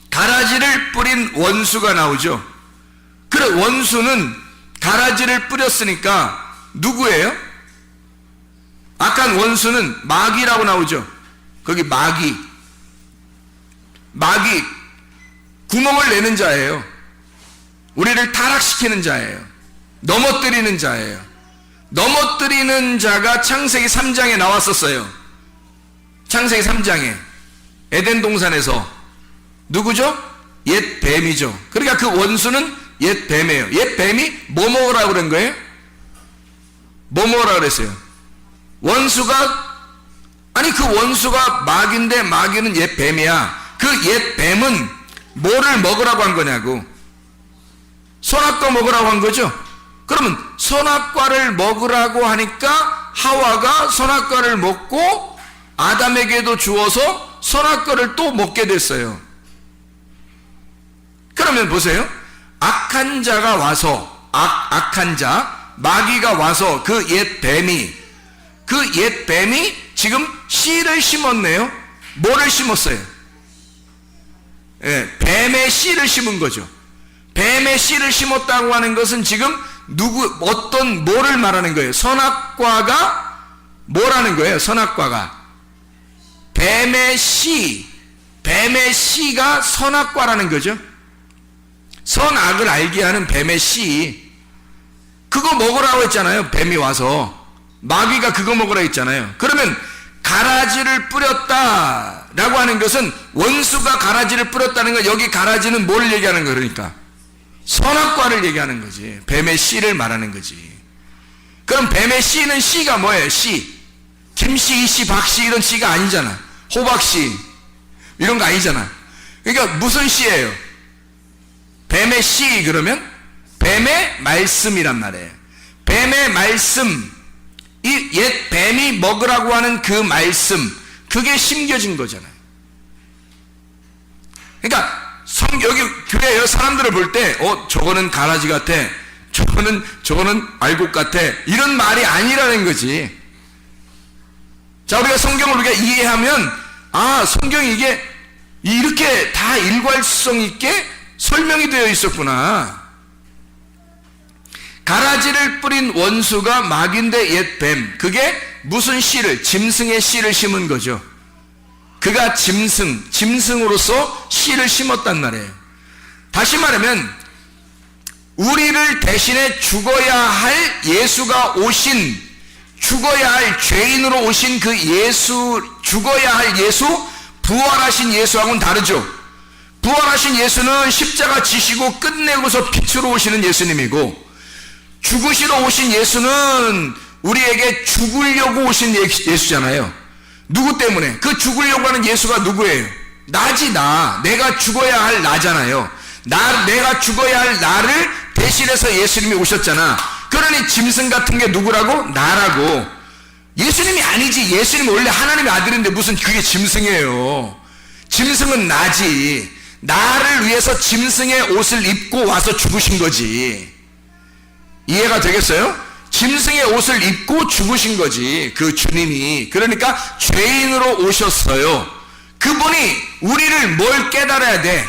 가라지를 뿌린 원수가 나오죠. 그래, 원수는 가라지를 뿌렸으니까 누구예요? 악한 원수는 마귀라고 나오죠. 거기 마귀 구멍을 내는 자예요. 우리를 타락시키는 자예요. 넘어뜨리는 자예요. 넘어뜨리는 자가 창세기 3장에 나왔었어요. 창세기 3장에 에덴 동산에서 누구죠? 옛 뱀이죠. 그러니까 그 원수는 옛 뱀이에요. 옛 뱀이 뭐 먹으라고 그런 거예요? 뭐 먹으라고 그랬어요? 원수가, 아니 그 원수가 마귀인데 마귀는 옛 뱀이야. 그 옛 뱀은 뭐를 먹으라고 한 거냐고. 선악과 먹으라고 한 거죠. 그러면 선악과를 먹으라고 하니까 하와가 선악과를 먹고 아담에게도 주어서 선악과를 또 먹게 됐어요. 그러면 보세요. 악한 자가 와서, 악한 자, 마귀가 와서 그 옛 뱀이 지금 씨를 심었네요. 뭐를 심었어요? 예, 뱀의 씨를 심은 거죠. 뱀의 씨를 심었다고 하는 것은 지금 어떤 뭐를 말하는 거예요? 선악과가 뭐라는 거예요? 선악과가 뱀의 씨가 선악과라는 거죠. 선악을 알게 하는 뱀의 씨, 그거 먹으라고 했잖아요. 뱀이 와서 마귀가 그거 먹으라 했잖아요. 그러면 가라지를 뿌렸다라고 하는 것은 원수가 가라지를 뿌렸다는 건, 여기 가라지는 뭐를 얘기하는 거예요? 그러니까 선악과를 얘기하는 거지. 뱀의 씨를 말하는 거지. 그럼 뱀의 씨는 씨가 뭐예요? 씨, 김씨, 이씨, 박씨 이런 씨가 아니잖아. 호박씨 이런 거 아니잖아. 그러니까 무슨 씨예요? 뱀의 씨, 그러면 뱀의 말씀이란 말이에요. 뱀의 말씀, 이 옛 뱀이 먹으라고 하는 그 말씀, 그게 심겨진 거잖아요. 그러니까 여기 교회 여러 사람들을 볼 때 저거는 가라지 같아, 저거는 알곡 같아, 이런 말이 아니라는 거지. 자, 우리가 성경을 우리가 이해하면, 성경이 이게 이렇게 다 일괄성 있게 설명이 되어 있었구나. 가라지를 뿌린 원수가 마귀인데 옛 뱀, 그게 무슨 씨를? 짐승의 씨를 심은 거죠. 그가 짐승으로서 씨를 심었단 말이에요. 다시 말하면 우리를 대신에 죽어야 할 예수가 오신, 죽어야 할 죄인으로 오신 그 예수, 죽어야 할 예수, 부활하신 예수하고는 다르죠. 부활하신 예수는 십자가 지시고 끝내고서 빛으로 오시는 예수님이고, 죽으시러 오신 예수는 우리에게 죽으려고 오신 예수잖아요. 누구 때문에? 그 죽으려고 하는 예수가 누구예요? 나지, 나. 내가 죽어야 할 나잖아요. 내가 죽어야 할 나를 대신해서 예수님이 오셨잖아. 그러니 짐승 같은 게 누구라고? 나라고. 예수님이 아니지. 예수님은 원래 하나님의 아들인데 무슨 그게 짐승이에요. 짐승은 나지. 나를 위해서 짐승의 옷을 입고 와서 죽으신 거지. 이해가 되겠어요? 짐승의 옷을 입고 죽으신 거지, 그 주님이. 그러니까 죄인으로 오셨어요. 그분이 우리를 뭘 깨달아야 돼?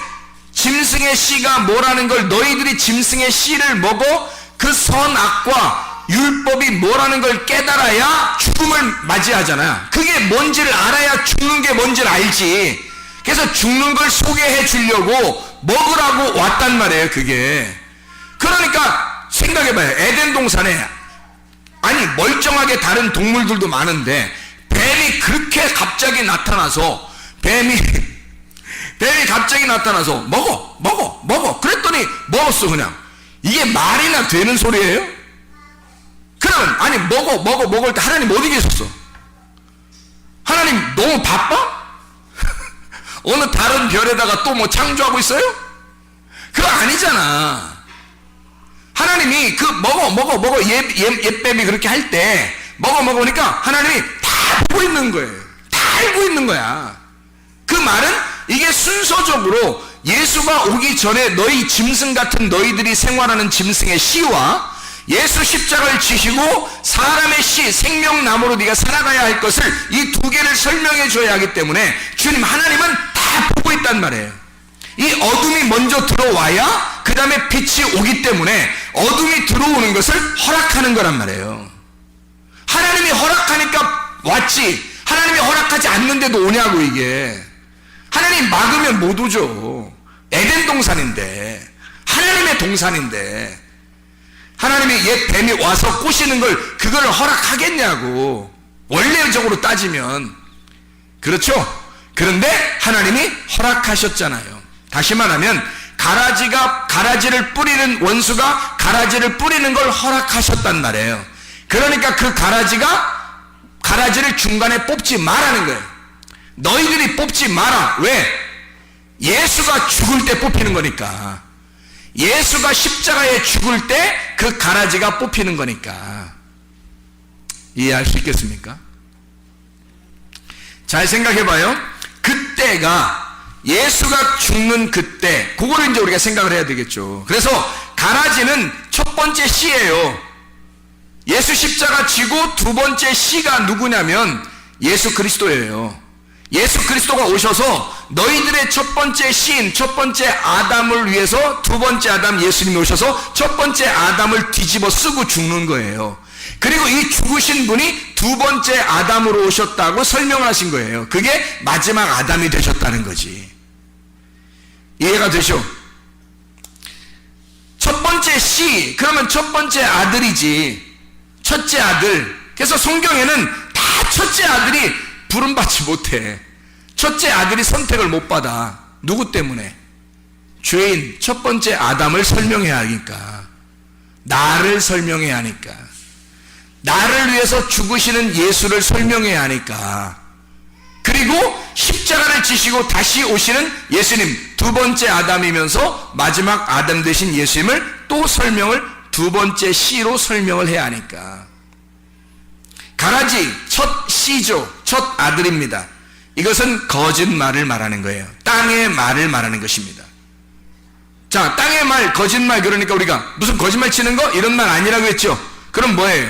짐승의 씨가 뭐라는 걸, 너희들이 짐승의 씨를 먹어 그 선악과 율법이 뭐라는 걸 깨달아야 죽음을 맞이하잖아요. 그게 뭔지를 알아야 죽는 게 뭔지를 알지. 그래서 죽는 걸 소개해 주려고 먹으라고 왔단 말이에요. 그게. 그러니까 생각해봐요. 에덴 동산에 아니 멀쩡하게 다른 동물들도 많은데 뱀이 그렇게 갑자기 나타나서 뱀이 갑자기 나타나서 먹어 그랬더니 먹었어. 그냥 이게 말이나 되는 소리예요? 그러면 아니 먹을 때 하나님 어디 계셨어? 하나님 너무 바빠? 어느 다른 별에다가 또 뭐 창조하고 있어요? 그거 아니잖아. 하나님이 그 먹어 옛뱀이 그렇게 할 때 먹으니까 하나님이 다 보고 있는 거예요. 다 알고 있는 거야. 그 말은 이게 순서적으로 예수가 오기 전에 너희 짐승 같은 너희들이 생활하는 짐승의 씨와 예수 십자가를 지시고 사람의 씨 생명나무로 네가 살아가야 할 것을 이 두 개를 설명해 줘야 하기 때문에 주님 하나님은 다 보고 있단 말이에요. 이 어둠이 먼저 들어와야 그 다음에 빛이 오기 때문에 어둠이 들어오는 것을 허락하는 거란 말이에요. 하나님이 허락하니까 왔지 하나님이 허락하지 않는데도 오냐고. 이게 하나님 막으면 못 오죠. 에덴 동산인데 하나님의 동산인데 하나님이 옛 뱀이 와서 꼬시는 걸 그걸 허락하겠냐고. 원래적으로 따지면 그렇죠. 그런데 하나님이 허락하셨잖아요. 다시 말하면 가라지를 뿌리는 원수가 가라지를 뿌리는 걸 허락하셨단 말이에요. 그러니까 그 가라지를 중간에 뽑지 말라는 거예요. 너희들이 뽑지 마라. 왜? 예수가 죽을 때 뽑히는 거니까. 예수가 십자가에 죽을 때 그 가라지가 뽑히는 거니까. 이해할 수 있겠습니까? 잘 생각해 봐요. 그때가 예수가 죽는 그때, 그거를 이제 우리가 생각을 해야 되겠죠. 그래서 가라지는 첫 번째 씨예요. 예수 십자가 지고 두 번째 씨가 누구냐면 예수 그리스도예요. 예수 그리스도가 오셔서 너희들의 첫 번째 시인, 첫 번째 아담을 위해서 두 번째 아담 예수님이 오셔서 첫 번째 아담을 뒤집어 쓰고 죽는 거예요. 그리고 이 죽으신 분이 두 번째 아담으로 오셨다고 설명하신 거예요. 그게 마지막 아담이 되셨다는 거지. 이해가 되죠? 첫 번째 씨, 그러면 첫 번째 아들이지. 첫째 아들. 그래서 성경에는 다 첫째 아들이 부름받지 못해. 첫째 아들이 선택을 못 받아. 누구 때문에? 죄인 첫 번째 아담을 설명해야 하니까. 나를 설명해야 하니까. 나를 위해서 죽으시는 예수를 설명해야 하니까. 그리고 십자가를 지시고 다시 오시는 예수님, 두 번째 아담이면서 마지막 아담 되신 예수님을 또 설명을 두 번째 씨로 설명을 해야 하니까. 가라지 첫 씨죠. 첫 아들입니다. 이것은 거짓말을 말하는 거예요. 땅의 말을 말하는 것입니다. 자, 땅의 말, 거짓말. 그러니까 우리가 무슨 거짓말 치는 거? 이런 말 아니라고 했죠. 그럼 뭐예요?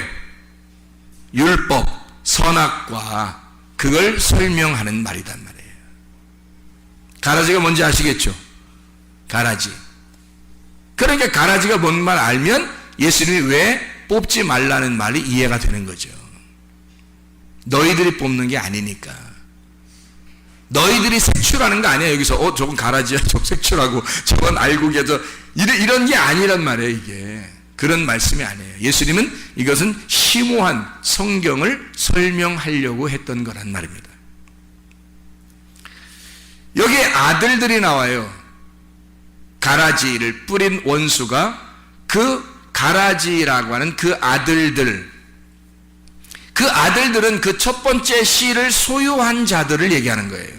율법, 선악과 그걸 설명하는 말이단 말이에요. 가라지가 뭔지 아시겠죠? 가라지. 그러니까 가라지가 뭔 말 알면 예수님이 왜 뽑지 말라는 말이 이해가 되는 거죠. 너희들이 뽑는 게 아니니까. 너희들이 색출하는 거 아니야. 여기서 저건 가라지야, 저 색출하고 저건 알고 계셔. 이런 게 아니란 말이에요. 이게 그런 말씀이 아니에요. 예수님은 이것은 심오한 성경을 설명하려고 했던 거란 말입니다. 여기에 아들들이 나와요. 가라지를 뿌린 원수가 그 가라지라고 하는 그 아들들은 그 첫 번째 씨를 소유한 자들을 얘기하는 거예요.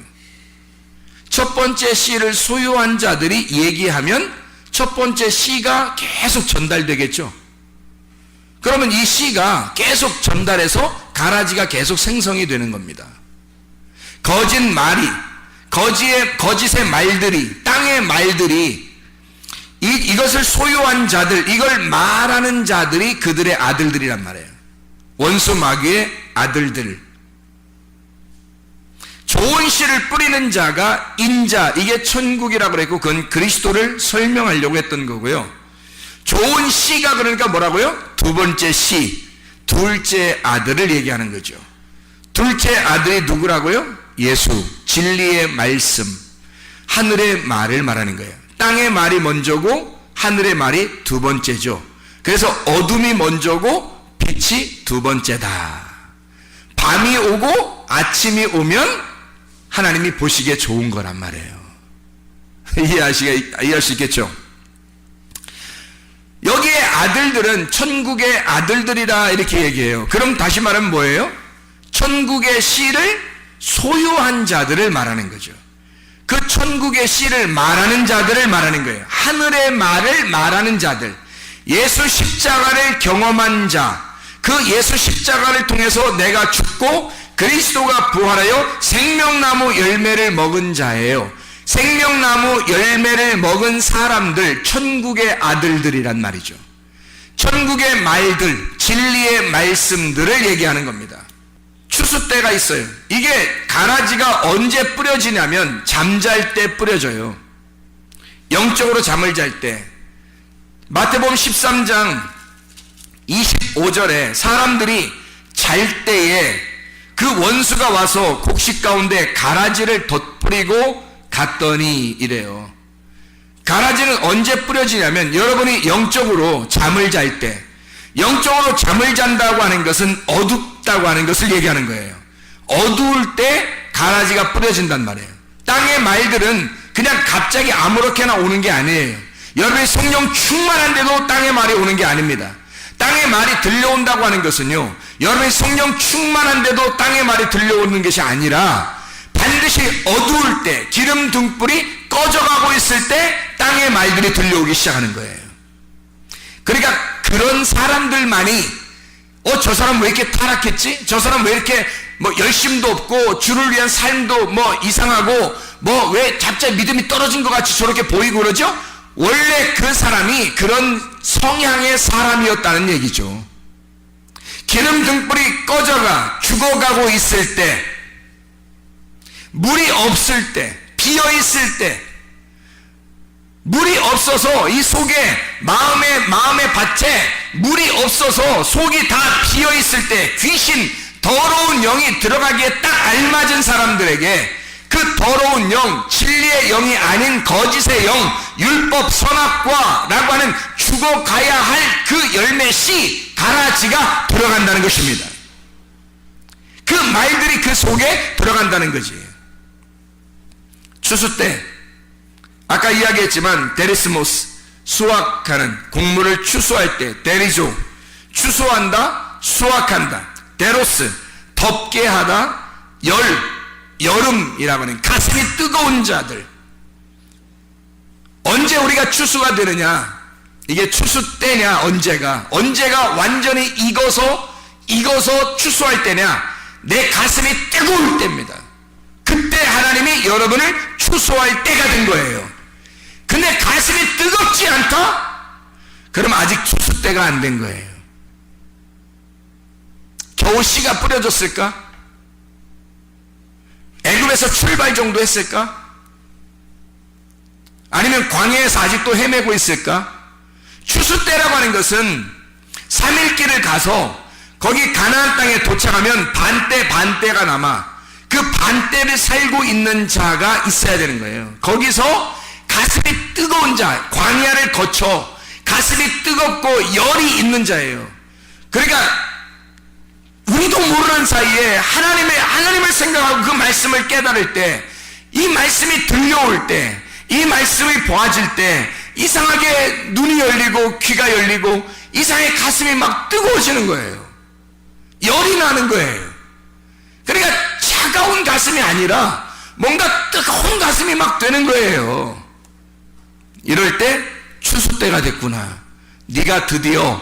첫 번째 씨를 소유한 자들이 얘기하면 첫 번째 씨가 계속 전달되겠죠. 그러면 이 씨가 계속 전달해서 가라지가 계속 생성이 되는 겁니다. 거짓말이, 거짓의 말들이, 땅의 말들이 이것을 소유한 자들, 이걸 말하는 자들이 그들의 아들들이란 말이에요. 원수 마귀의 아들들. 좋은 씨를 뿌리는 자가 인자, 이게 천국이라고 그랬고 그건 그리스도를 설명하려고 했던 거고요. 좋은 씨가 그러니까 뭐라고요? 두 번째 시, 둘째 아들을 얘기하는 거죠. 둘째 아들이 누구라고요? 예수, 진리의 말씀, 하늘의 말을 말하는 거예요. 땅의 말이 먼저고 하늘의 말이 두 번째죠. 그래서 어둠이 먼저고 빛이 두 번째다. 밤이 오고 아침이 오면 하나님이 보시기에 좋은 거란 말이에요. 이해할 수 있겠죠? 여기에 아들들은 천국의 아들들이라 이렇게 얘기해요. 그럼 다시 말하면 뭐예요? 천국의 씨를 소유한 자들을 말하는 거죠. 그 천국의 씨를 말하는 자들을 말하는 거예요. 하늘의 말을 말하는 자들, 예수 십자가를 경험한 자, 그 예수 십자가를 통해서 내가 죽고 그리스도가 부활하여 생명나무 열매를 먹은 자예요. 생명나무 열매를 먹은 사람들, 천국의 아들들이란 말이죠. 천국의 말들, 진리의 말씀들을 얘기하는 겁니다. 추수 때가 있어요. 이게 가라지가 언제 뿌려지냐면 잠잘 때 뿌려져요. 영적으로 잠을 잘 때. 마태복음 13장 25절에 사람들이 잘 때에 그 원수가 와서 곡식 가운데 가라지를 덧뿌리고 갔더니 이래요. 가라지는 언제 뿌려지냐면 여러분이 영적으로 잠을 잘 때, 영적으로 잠을 잔다고 하는 것은 어둡다고 하는 것을 얘기하는 거예요. 어두울 때 가라지가 뿌려진단 말이에요. 땅의 말들은 그냥 갑자기 아무렇게나 오는 게 아니에요. 여러분이 성령 충만한데도 땅의 말이 오는 게 아닙니다. 땅의 말이 들려온다고 하는 것은요, 여러분이 성령 충만한데도 땅의 말이 들려오는 것이 아니라 반드시 어두울 때, 기름 등불이 꺼져가고 있을 때 땅의 말들이 들려오기 시작하는 거예요. 그러니까 그런 사람들만이 저 사람 왜 이렇게 타락했지? 저 사람 왜 이렇게 열심도 없고 주를 위한 삶도 이상하고 왜 갑자기 믿음이 떨어진 것 같이 저렇게 보이고 그러죠? 원래 그 사람이 그런 성향의 사람이었다는 얘기죠. 기름 등불이 꺼져가 죽어가고 있을 때, 물이 없을 때, 비어 있을 때, 물이 없어서 이 속에 마음의 밭에 물이 없어서 속이 다 비어 있을 때, 귀신, 더러운 영이 들어가기에 딱 알맞은 사람들에게 그 더러운 영, 진리의 영이 아닌 거짓의 영, 율법 선악과라고 하는 죽어가야 할 그 열매 씨, 가라지가 들어간다는 것입니다. 그 말들이 그 속에 들어간다는 거지. 추수 때 아까 이야기했지만 데리스모스, 수확하는, 곡물을 추수할 때 데리조, 추수한다, 수확한다. 데로스, 덥게 하다. 여름이라고 하는 가슴이 뜨거운 자들. 언제 우리가 추수가 되느냐? 이게 추수 때냐? 언제가 완전히 익어서 추수할 때냐? 내 가슴이 뜨거울 때입니다. 그때 하나님이 여러분을 추수할 때가 된 거예요. 근데 가슴이 뜨겁지 않다? 그럼 아직 추수 때가 안 된 거예요. 겨우 씨가 뿌려졌을까? 애굽에서 출발 정도 했을까? 아니면 광야에서 아직도 헤매고 있을까? 추수 때라고 하는 것은 3일길을 가서 거기 가나안 땅에 도착하면 반때가 남아 그 반때를 살고 있는 자가 있어야 되는 거예요. 거기서 가슴이 뜨거운 자, 광야를 거쳐 가슴이 뜨겁고 열이 있는 자예요. 그러니까 우리도 모르는 사이에 하나님을 생각하고 그 말씀을 깨달을 때, 이 말씀이 들려올 때, 이 말씀이 보아질 때 이상하게 눈이 열리고 귀가 열리고 이상하게 가슴이 막 뜨거워지는 거예요. 열이 나는 거예요. 그러니까 차가운 가슴이 아니라 뭔가 뜨거운 가슴이 막 되는 거예요. 이럴 때 추수 때가 됐구나. 네가 드디어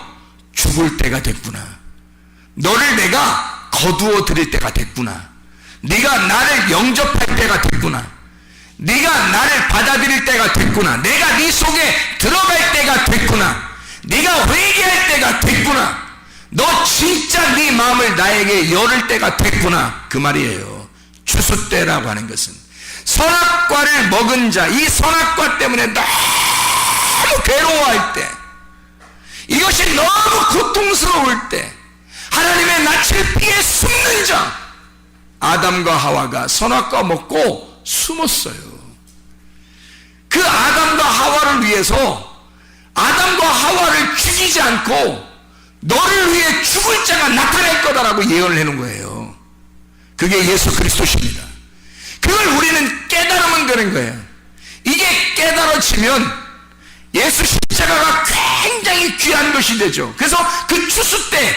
죽을 때가 됐구나. 너를 내가 거두어 드릴 때가 됐구나. 네가 나를 영접할 때가 됐구나. 네가 나를 받아들일 때가 됐구나. 내가 네 속에 들어갈 때가 됐구나. 네가 회개할 때가 됐구나. 너 진짜 네 마음을 나에게 열을 때가 됐구나. 그 말이에요. 추수 때라고 하는 것은 선악과를 먹은 자, 이 선악과 때문에 너무 괴로워할 때, 이것이 너무 고통스러울 때 하나님의 낯을 피해 숨는 자 아담과 하와가 선악과 먹고 숨었어요. 그 아담과 하와를 위해서 아담과 하와를 죽이지 않고 너를 위해 죽을 자가 나타날 거다라고 예언을 해놓은 거예요. 그게 예수 그리스도십니다. 그걸 우리는 깨달으면 되는 거예요. 이게 깨달아지면 예수 십자가가 굉장히 귀한 것이 되죠. 그래서 그 추수 때,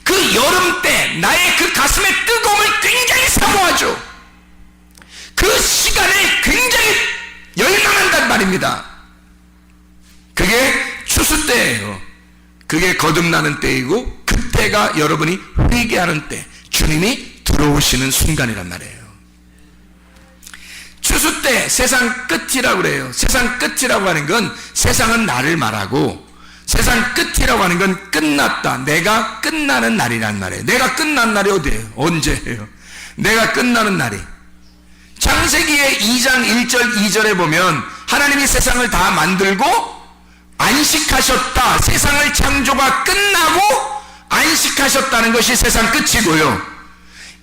그 여름 때 나의 그 가슴의 뜨거움을 굉장히 사모하죠. 그 시간에 굉장히 열망한단 말입니다. 그게 추수 때예요. 그게 거듭나는 때이고 그때가 여러분이 회개하는 때, 주님이 들어오시는 순간이란 말이에요. 추수 때 세상 끝이라고 그래요. 세상 끝이라고 하는 건 세상은 나를 말하고 세상 끝이라고 하는 건 끝났다, 내가 끝나는 날이란 말이에요. 내가 끝난 날이 어디예요? 언제예요? 내가 끝나는 날이 창세기의 2장 1절 2절에 보면 하나님이 세상을 다 만들고 안식하셨다. 세상을 창조가 끝나고 안식하셨다는 것이 세상 끝이고요.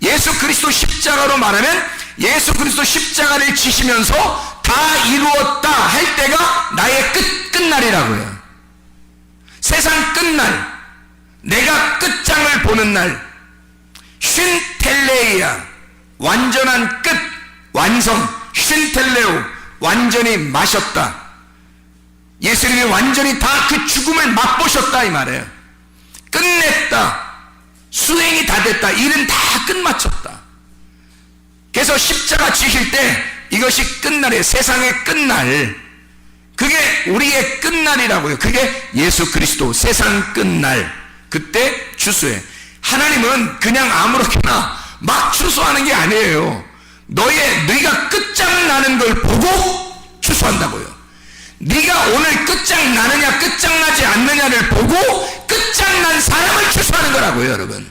예수 그리스도 십자가로 말하면 예수 그리스도 십자가를 지시면서 다 이루었다 할 때가 나의 끝날이라고요. 세상 끝날, 내가 끝장을 보는 날, 쉰텔레이아, 완전한 끝, 완성, 쉰텔레오, 완전히 마셨다. 예수님이 완전히 다 그 죽음을 맛보셨다 이 말이에요. 끝냈다. 수행이 다 됐다. 일은 다 끝마쳤다. 그래서 십자가 지실 때 이것이 끝날이에요. 세상의 끝날. 그게 우리의 끝날이라고요. 그게 예수 그리스도 세상 끝날. 그때 추수해. 하나님은 그냥 아무렇게나 막 추수하는 게 아니에요. 네가 끝장나는 걸 보고 추수한다고요. 네가 오늘 끝장나느냐 끝장나지 않느냐를 보고 끝장난 사람을 추수하는 거라고요. 여러분,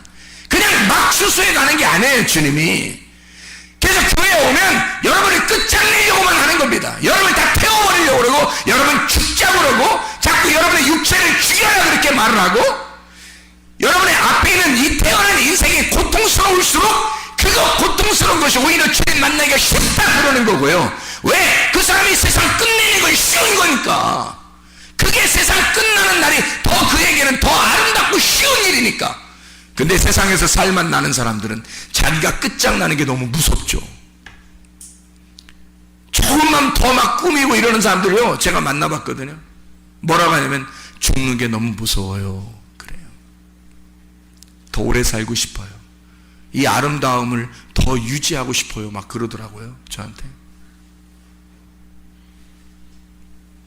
그냥 막 추수해 가는 게 아니에요. 주님이. 그래서 교회에 오면 여러분을 끝장내려고만 하는 겁니다. 여러분을 다 태워버리려고 그러고 여러분 죽자고 그러고 자꾸 여러분의 육체를 죽여라 그렇게 말을 하고 여러분의 앞에 있는 이 태어난 인생이 고통스러울수록 그거 고통스러운 것이 오히려 주님 만나기가 쉽다 그러는 거고요. 왜? 그 사람이 세상 끝내는 건 쉬운 거니까. 그게 세상 끝나는 날이 더 그에게는 더 아름답고 쉬운 일이니까. 근데 세상에서 살만 나는 사람들은 자기가 끝장나는 게 너무 무섭죠. 조금만 더 막 꾸미고 이러는 사람들요, 제가 만나봤거든요. 뭐라고 하냐면 죽는 게 너무 무서워요. 그래요. 더 오래 살고 싶어요. 이 아름다움을 더 유지하고 싶어요. 막 그러더라고요, 저한테.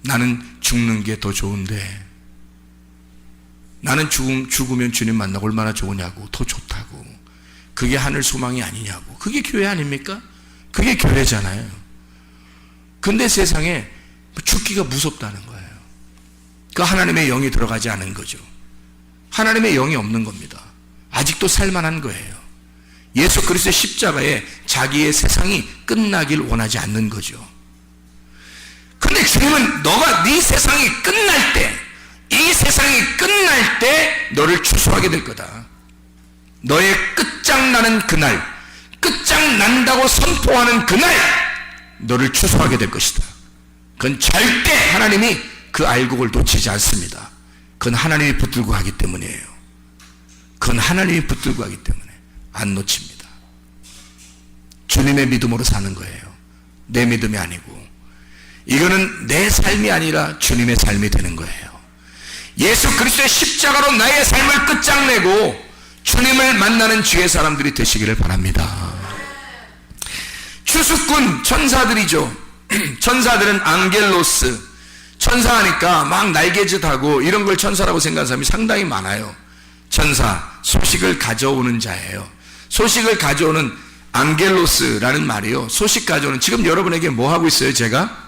나는 죽는 게 더 좋은데, 나는 죽으면 주님 만나고 얼마나 좋으냐고, 더 좋다고. 그게 하늘 소망이 아니냐고. 그게 교회 아닙니까? 그게 교회잖아요. 근데 세상에 죽기가 무섭다는 거예요. 그 하나님의 영이 들어가지 않은 거죠. 하나님의 영이 없는 겁니다. 아직도 살만한 거예요. 예수 그리스도의 십자가에 자기의 세상이 끝나길 원하지 않는 거죠. 근데 주님은 너가 네 세상이 끝날 때, 이 세상이 끝날 때 너를 추수하게 될 거다. 너의 끝장나는 그날, 끝장난다고 선포하는 그날 너를 추수하게 될 것이다. 그건 절대 하나님이 그 알곡을 놓치지 않습니다. 그건 하나님이 붙들고 하기 때문이에요. 그건 하나님이 붙들고 하기 때문에 안 놓칩니다. 주님의 믿음으로 사는 거예요. 내 믿음이 아니고. 이거는 내 삶이 아니라 주님의 삶이 되는 거예요. 예수 그리스도의 십자가로 나의 삶을 끝장내고 주님을 만나는 주의 사람들이 되시기를 바랍니다. 추수꾼 천사들이죠. 천사들은 앙겔로스, 천사하니까 막 날개짓하고 이런 걸 천사라고 생각하는 사람이 상당히 많아요. 천사, 소식을 가져오는 자예요. 소식을 가져오는 앙겔로스라는 말이요, 소식 가져오는. 지금 여러분에게 뭐 하고 있어요? 제가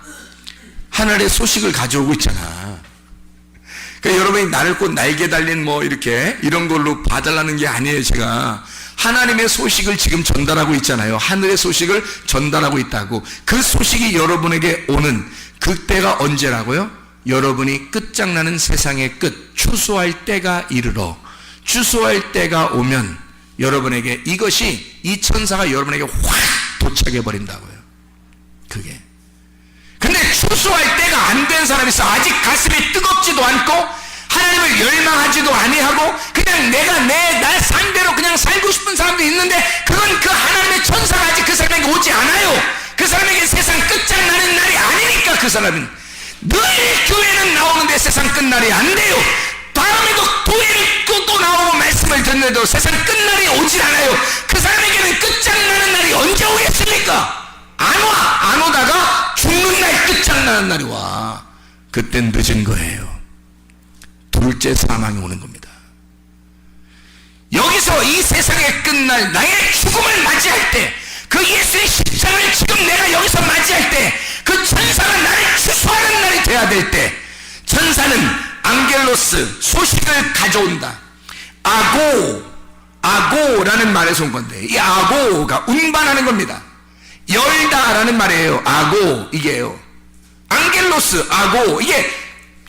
하늘의 소식을 가져오고 있잖아. 그러니까 여러분이 나를 꼭 날개 달린 뭐 이렇게 이런 걸로 봐달라는 게 아니에요. 제가 하나님의 소식을 지금 전달하고 있잖아요. 하늘의 소식을 전달하고 있다고. 그 소식이 여러분에게 오는 그때가 언제라고요? 여러분이 끝장나는 세상의 끝, 추수할 때가 이르러 추수할 때가 오면 여러분에게 이것이 이 천사가 여러분에게 확 도착해 버린다고요. 그게. 근데 추수할 때가 안 된 사람이 있어. 아직 가슴이 뜨겁지도 않고 하나님을 열망하지도 아니하고 그냥 내가 날 상대로 그냥 살고 싶은 사람도 있는데 그건 그 하나님의 천사가 아직 그 사람에게 오지 않아요. 그 사람에게 세상 끝장나는 날이 아니니까. 그 사람은 늘 교회는 나오는데 세상 끝날이 안 돼요. 다음에도 교회를 또 나오고 말씀을 듣는데도 세상 끝날이 오질 않아요. 그 사람에게는 끝장나는 날이 언제 오겠습니까? 안 오다가 죽는 날 끝장나는 날이 와. 그땐 늦은 거예요. 둘째 사망이 오는 겁니다. 여기서 이 세상의 끝날 나의 죽음을 맞이할 때, 그 예수의 십자가를 지금 내가 여기서 맞이할 때, 그 천사가 나를 추수하는 날이 돼야 될 때, 천사는 앙겔로스, 소식을 가져온다. 아고라는 말에서 온 건데, 이 아고가 운반하는 겁니다. 열다라는 말이에요. 아고, 이게요. 앙겔로스, 아고, 이게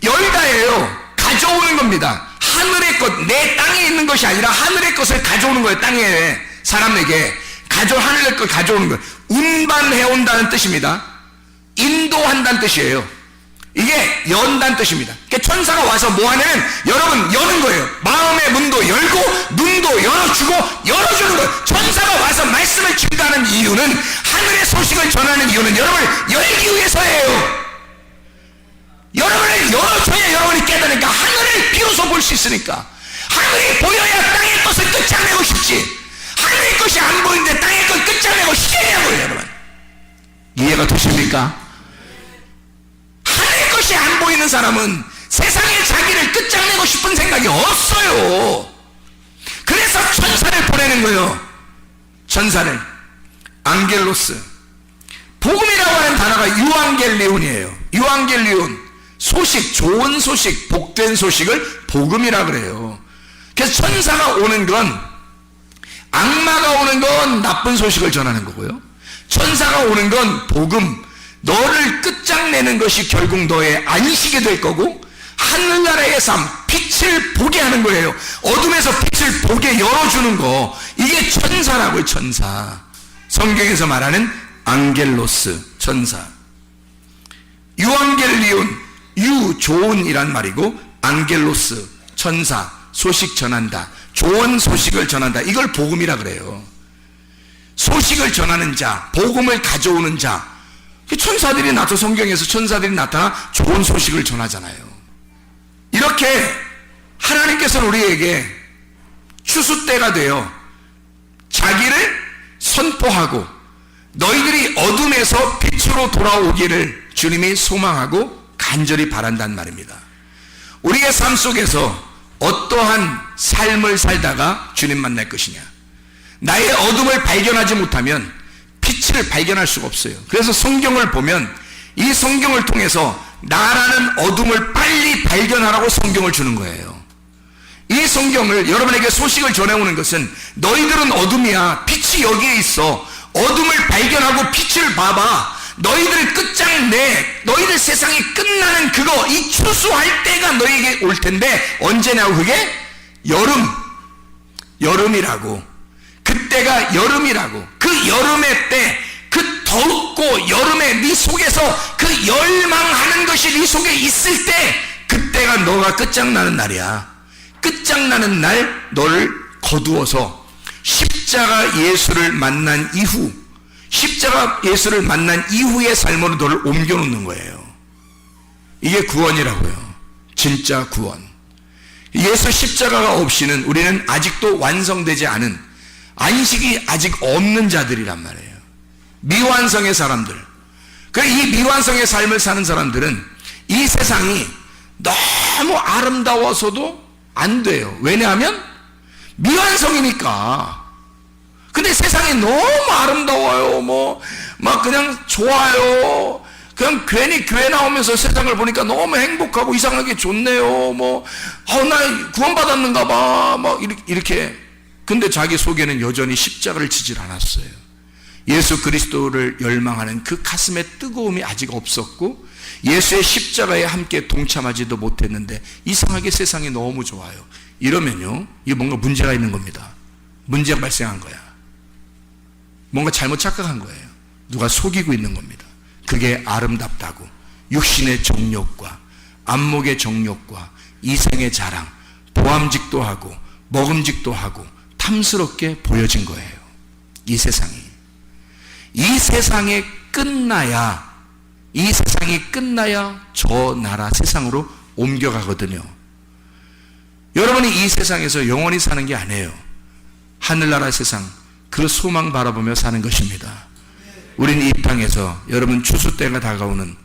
열다예요. 가져오는 겁니다. 하늘의 것, 내 땅에 있는 것이 아니라 하늘의 것을 가져오는 거예요. 땅에 사람에게 하늘의 것 가져오는 거예요. 운반해온다는 뜻입니다. 인도한다는 뜻이에요. 이게 연다는 뜻입니다. 그러니까 천사가 와서 뭐 하냐면 여러분 여는 거예요. 마음의 문도 열고 눈도 열어주고 열어주는 거예요. 천사가 와서 말씀을 증가하는 이유는, 하늘의 소식을 전하는 이유는 여러분을 열기 위해서예요. 여러분을 열어줘야 여러분이 깨닫으니까, 하늘을 비로소 볼 수 있으니까. 하늘이 보여야 땅의 것을 끝장내고 싶지. 하늘의 것이 안 보이는데 땅의 것 끝장내고 싶겠냐고요. 여러분 이해가 되십니까? 하늘의 것이 안 보이는 사람은 세상에 자기를 끝장내고 싶은 생각이 없어요. 그래서 천사를 보내는 거예요. 천사를. 앙겔로스. 복음이라고 하는 단어가 유앙겔리온이에요. 유앙겔리온. 소식, 좋은 소식, 복된 소식을 복음이라 그래요. 그래서 천사가 오는 건, 악마가 오는 건 나쁜 소식을 전하는 거고요. 천사가 오는 건 복음, 너를 끝장내는 것이 결국 너의 안식이 될 거고, 하늘나라의 삶, 빛을 보게 하는 거예요. 어둠에서 빛을 보게 열어주는 거, 이게 천사라고요. 천사. 성경에서 말하는 앙겔로스, 천사. 유앙겔리온, 좋은이란 말이고, 앙겔로스, 천사, 소식 전한다, 좋은 소식을 전한다, 이걸 복음이라 그래요. 소식을 전하는 자, 복음을 가져오는 자. 천사들이 성경에서 천사들이 나타나 좋은 소식을 전하잖아요. 이렇게 하나님께서는 우리에게 추수 때가 되어 자기를 선포하고 너희들이 어둠에서 빛으로 돌아오기를 주님이 소망하고 간절히 바란다는 말입니다. 우리의 삶 속에서 어떠한 삶을 살다가 주님 만날 것이냐. 나의 어둠을 발견하지 못하면 빛을 발견할 수가 없어요. 그래서 성경을 보면 이 성경을 통해서 나라는 어둠을 빨리 발견하라고 성경을 주는 거예요. 이 성경을 여러분에게 소식을 전해오는 것은, 너희들은 어둠이야, 빛이 여기에 있어, 어둠을 발견하고 빛을 봐봐, 너희들 끝장내, 너희들 세상이 끝나는 그거, 이 추수할 때가 너희에게 올 텐데 언제냐고. 그게 여름이라고. 그때가 여름이라고. 그 여름의 때, 그 덥고 여름에 네 속에서 그 열망하는 것이 네 속에 있을 때, 그때가 너가 끝장나는 날이야. 끝장나는 날 너를 거두어서 십자가 예수를 만난 이후, 십자가 예수를 만난 이후의 삶으로 너를 옮겨놓는 거예요. 이게 구원이라고요. 진짜 구원. 예수 십자가가 없이는 우리는 아직도 완성되지 않은, 안식이 아직 없는 자들이란 말이에요. 미완성의 사람들. 이 미완성의 삶을 사는 사람들은 이 세상이 너무 아름다워서도 안 돼요. 왜냐하면 미완성이니까. 근데 세상이 너무 아름다워요. 막 그냥 좋아요. 그냥 괜히 교회 나오면서 세상을 보니까 너무 행복하고 이상하게 좋네요. 나 구원받았는가 봐. 이렇게. 근데 자기 속에는 여전히 십자가를 지질 않았어요. 예수 그리스도를 열망하는 그 가슴의 뜨거움이 아직 없었고, 예수의 십자가에 함께 동참하지도 못했는데 이상하게 세상이 너무 좋아요. 이러면요, 이게 뭔가 문제가 있는 겁니다. 문제가 발생한 거야. 뭔가 잘못 착각한 거예요. 누가 속이고 있는 겁니다. 그게 아름답다고 육신의 정욕과 안목의 정욕과 이생의 자랑, 보암직도 하고 먹음직도 하고 탐스럽게 보여진 거예요. 이 세상이. 이 세상에 끝나야 저 나라 세상으로 옮겨가거든요. 여러분이 이 세상에서 영원히 사는 게 아니에요. 하늘나라 세상, 그 소망 바라보며 사는 것입니다. 우린 이 땅에서 여러분 추수 때가 다가오는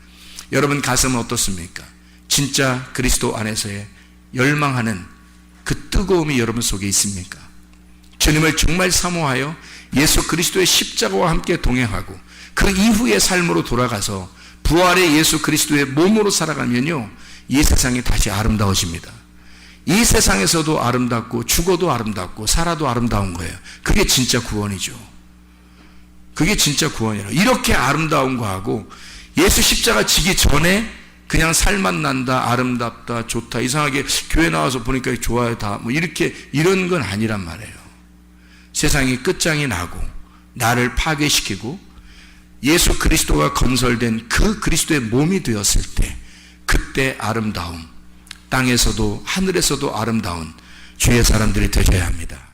여러분 가슴은 어떻습니까? 진짜 그리스도 안에서의 열망하는 그 뜨거움이 여러분 속에 있습니까? 주님을 정말 사모하여 예수 그리스도의 십자가와 함께 동행하고 그 이후의 삶으로 돌아가서 부활의 예수 그리스도의 몸으로 살아가면요, 이 세상이 다시 아름다워집니다. 이 세상에서도 아름답고 죽어도 아름답고 살아도 아름다운 거예요. 그게 진짜 구원이죠. 그게 진짜 구원이에요. 이렇게 아름다운 거하고 예수 십자가 지기 전에 그냥 살만 난다, 아름답다, 좋다, 이상하게 교회 나와서 보니까 좋아요, 다 뭐 이렇게 이런 건 아니란 말이에요. 세상이 끝장이 나고 나를 파괴시키고 예수 그리스도가 건설된 그 그리스도의 몸이 되었을 때, 그때 아름다움, 땅에서도 하늘에서도 아름다운 주의 사람들이 되셔야 합니다.